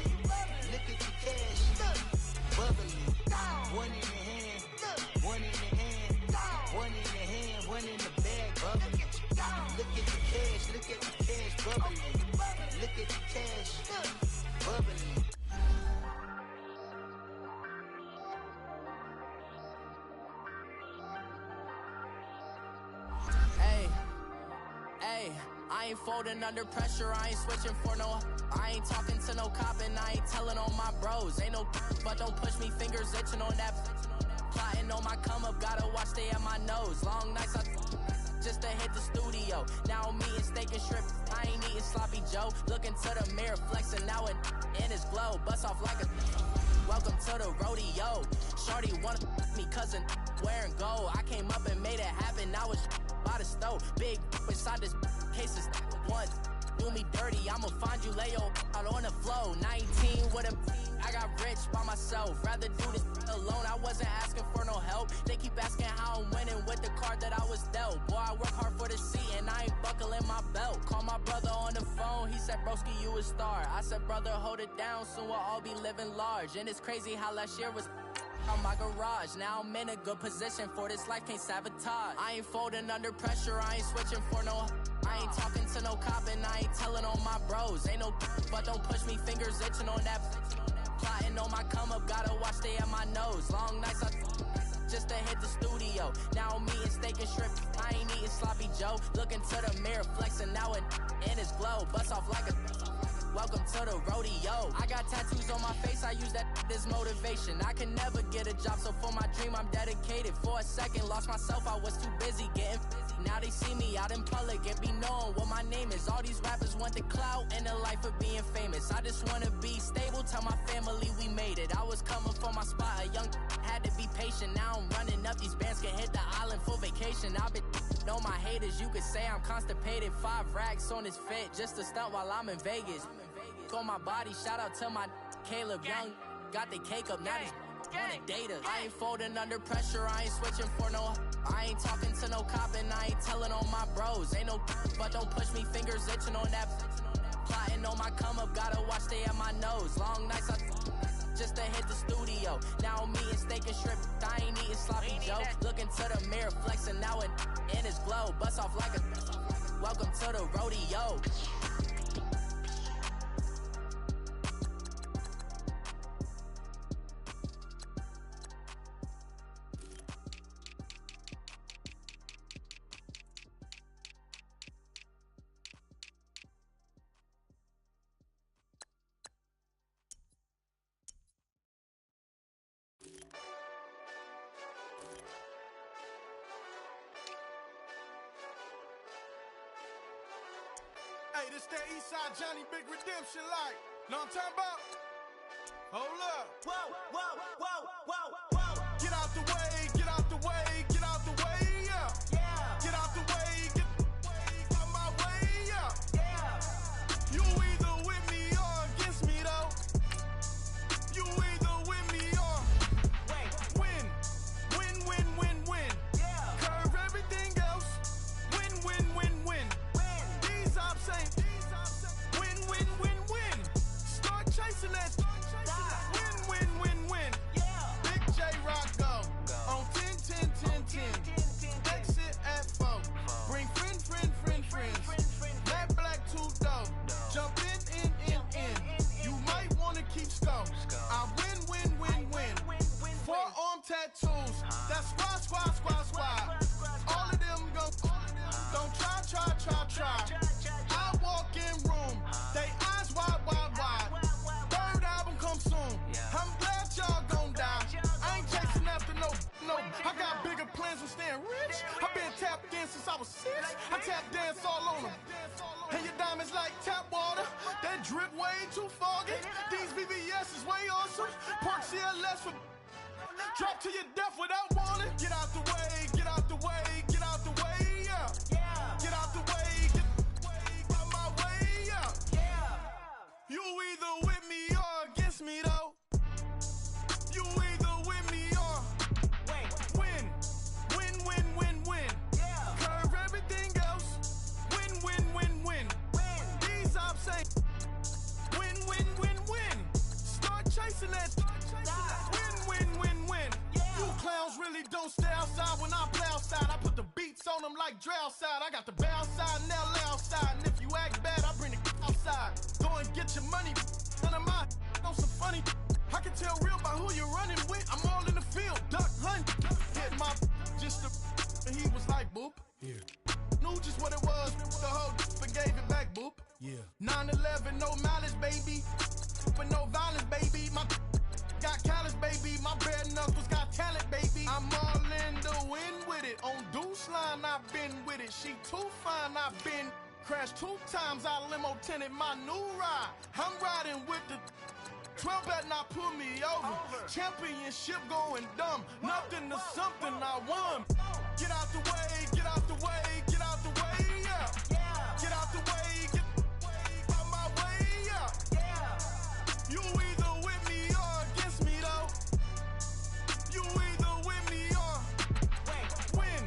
Look at the cash, bubbling. One in the hand, one in the hand, one in the hand, one in the bag, bubbling. Look at the cash, look at the cash, bubbling. Look at the cash, bubbling. Hey, I ain't folding under pressure, I ain't switching for no. I ain't talking to no cop and I ain't telling on my bros. Ain't no but don't push me, fingers itching on that. Plotting on my come up, gotta watch stay at my nose. Long nights just to hit the studio. Now I'm eating steak and shrimp, I ain't eating sloppy Joe. Looking to the mirror, flexing now it in his glow. Bust off like a welcome to the rodeo. Shorty wanna me cousin wearing gold. I came up and made it happen, now it's by the stove. Big inside this cases once do me dirty, I'ma find you lay out on the floor. 19 with a I got rich by myself, rather do this alone. I wasn't asking for no help. They keep asking how I'm winning with the card that I was dealt. Boy, I work hard for the seat and I ain't buckling my belt. Call my brother on the phone, he said, broski, you a star. I said, brother, hold it down, soon we'll all be living large. And it's crazy how last year was on my garage. Now I'm in a good position for this life, can't sabotage. I ain't folding under pressure, I ain't switching for no. I ain't talking to no cop and I ain't telling on my bros. Ain't no but don't push me, fingers itching on that. Plotting on my come up, gotta watch stay at my nose. Long nights just to hit the studio. Now I'm eating steak and shrimp, I ain't eating sloppy Joe. Looking to the mirror, flexing now it in his glow. Bust off like a welcome to the rodeo. I got tattoos on my face, I use that as motivation. I can never get a job, so for my dream I'm dedicated. For a second, lost myself, I was too busy getting busy. Now they see me out in public and be knowing what my name is. All these rappers want the clout and the life of being famous. I just wanna be stable, tell my family we made it. I was coming for my spot, a young had to be patient. Now I'm running up, these bands can hit the island for vacation. I've been know my haters, you could say I'm constipated. 5 racks on his fit, just to stunt while I'm in Vegas. On my body, shout out to my Caleb Young. Got the cake up, now these wanna date us. I ain't folding under pressure, I ain't switching for no. I ain't talking to no cop and I ain't telling on my bros. Ain't no but don't push me, fingers itching on that. Plotting on my come up, gotta watch stay at my nose. Long nights just to hit the studio. Now I'm eating steak and shrimp, I ain't eating sloppy Joe. Looking to the mirror, flexing now it in his glow. Bust off like a welcome to the rodeo. Hey, this that Eastside Johnny Big Redemption like. Know what I'm talking about? Hold up. Whoa, whoa, whoa, whoa, whoa. Get out the way, get out the way, get out the way, yeah. Yeah. Get out the way, get out my way, yeah. Yeah. You either with me or against me, though. You either with me or win. Win, win, win, win. Yeah. Curve everything else. Win, win, win, win. These ops ain't. Win, win, win, win. Start chasing that. Win, win, win, win. Yeah. Big J Rock go. On 10, 10, 10, 10. Exit at 4. Bring friends. Matt Black 2 dough. Jump in. You might wanna keep score. I win. Forearm tattoos. That's squad. All of them go. Don't try. I walk in room. They eyes wide. Third album come soon. I'm glad y'all gon' die. I ain't chasing after no. I got bigger plans than staying rich. I've been tapped in since I was 6. I tap dance all on them. And your diamonds like tap water. That drip way too foggy. These VVS is way awesome. Park CLS for drop to your death without warning. Get out the way, get out the way, get out the way, yeah. Yeah. Get out the way, get out my way, yeah. Yeah. You either with me or against me, though. You either with me or win. Win. Yeah. Curve everything else. Win. These ops ain't. Win. Start chasing that. Win. Yeah. You clowns really don't stay outside when I play outside. I put the beats on them like Dre outside. I got the bow side and LA outside. And if you act bad, I bring the outside. Go and get your money. None of my know some funny. I can tell real by who you're running with. I'm all in the field. Duck hunt. Hit my just the and he was like boop. Yeah. Knew just what it was. The whole and gave it back boop. Yeah. 9/11, no malice, baby. But no violence, baby. My got callous, baby. My bare knuckles got talent, baby. I'm all in the wind with it. On Deuce Line, I've been with it. She too fine, I've been crashed 2 times. I limo tinted my new ride. I'm riding with the 12 better not pull me over. Championship going dumb. Nothing to something I won. Get out the way, get out the way, get out the way, yeah. Yeah. Get out the way, get out my way, yeah. Yeah. You either with me or against me, though. You either with me or win.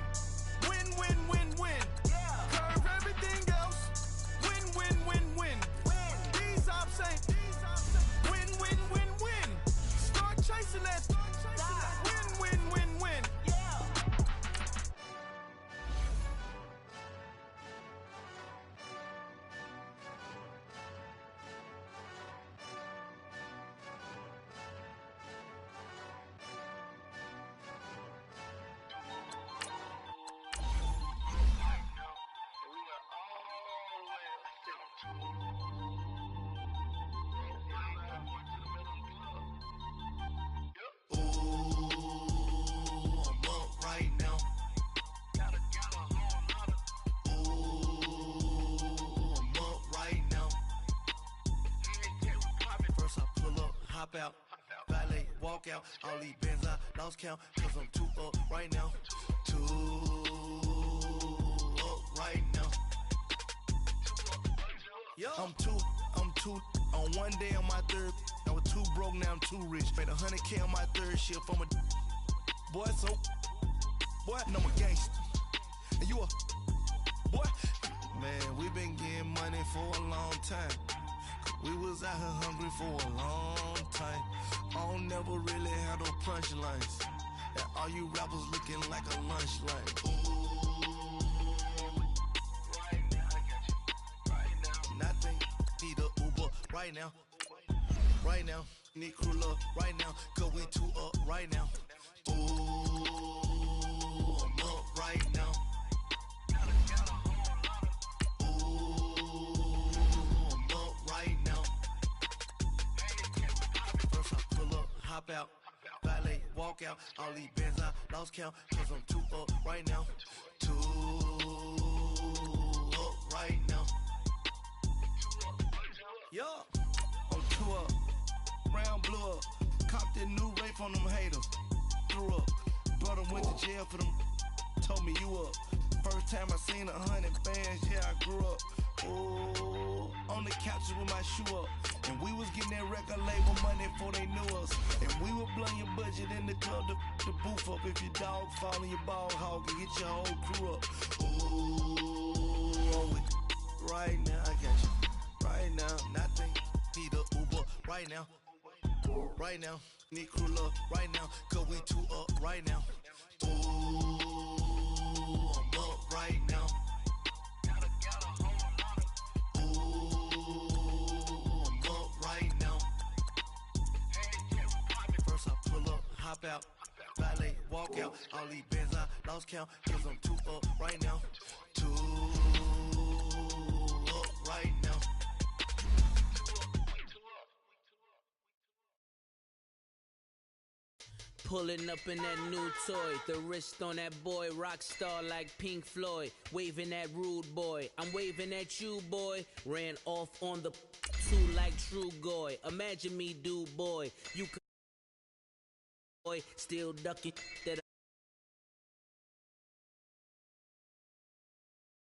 Yeah. Curve everything else. Win. These ops ain't. Win. Start chasing that. Win. Yeah. Out, valet, walk out, all these bands I lost count, cause I'm too up right now, right now. I'm too, on one day on my third, I was too broke, now I'm too rich, made 100K on my third shift from a boy, so, boy, no, I'm a gangster, and you a, boy, man, we been getting money for a long time. We was out here hungry for a long time. I don't never really have no punchlines. And all you rappers looking like a lunch line. Nothing, need a Uber right now. Right now, need crew love right now. Cause we too up right now. I'm up right now. Hop out, valet, walk out, all these bands I lost count, cause I'm too up right now, too up right now. the new rape on them haters. Threw up. Brother went to jail for them. Told me you up. First time I seen 100 bands, yeah, I grew up. Ooh, on the couches with my shoe up. And we was getting that record label money before they knew us. And we were blowing your budget in the club to boof up. If your dog fall in your ball hog and get your whole crew up. Ooh, I'm with right now, I got you. Right now, nothing. Need a Uber right now. Right now, need crew love right now. Cause we two up right now. Ooh, I'm up right now. Hop out, valet, walk out. All these bands I lost count, cause I'm two up right now. Two up right now. Pulling up in that new toy, the wrist on that boy, rock star like Pink Floyd, waving at rude boy, I'm waving at you boy, ran off on the two like True Goy, imagine me do boy, you could boy, still ducking that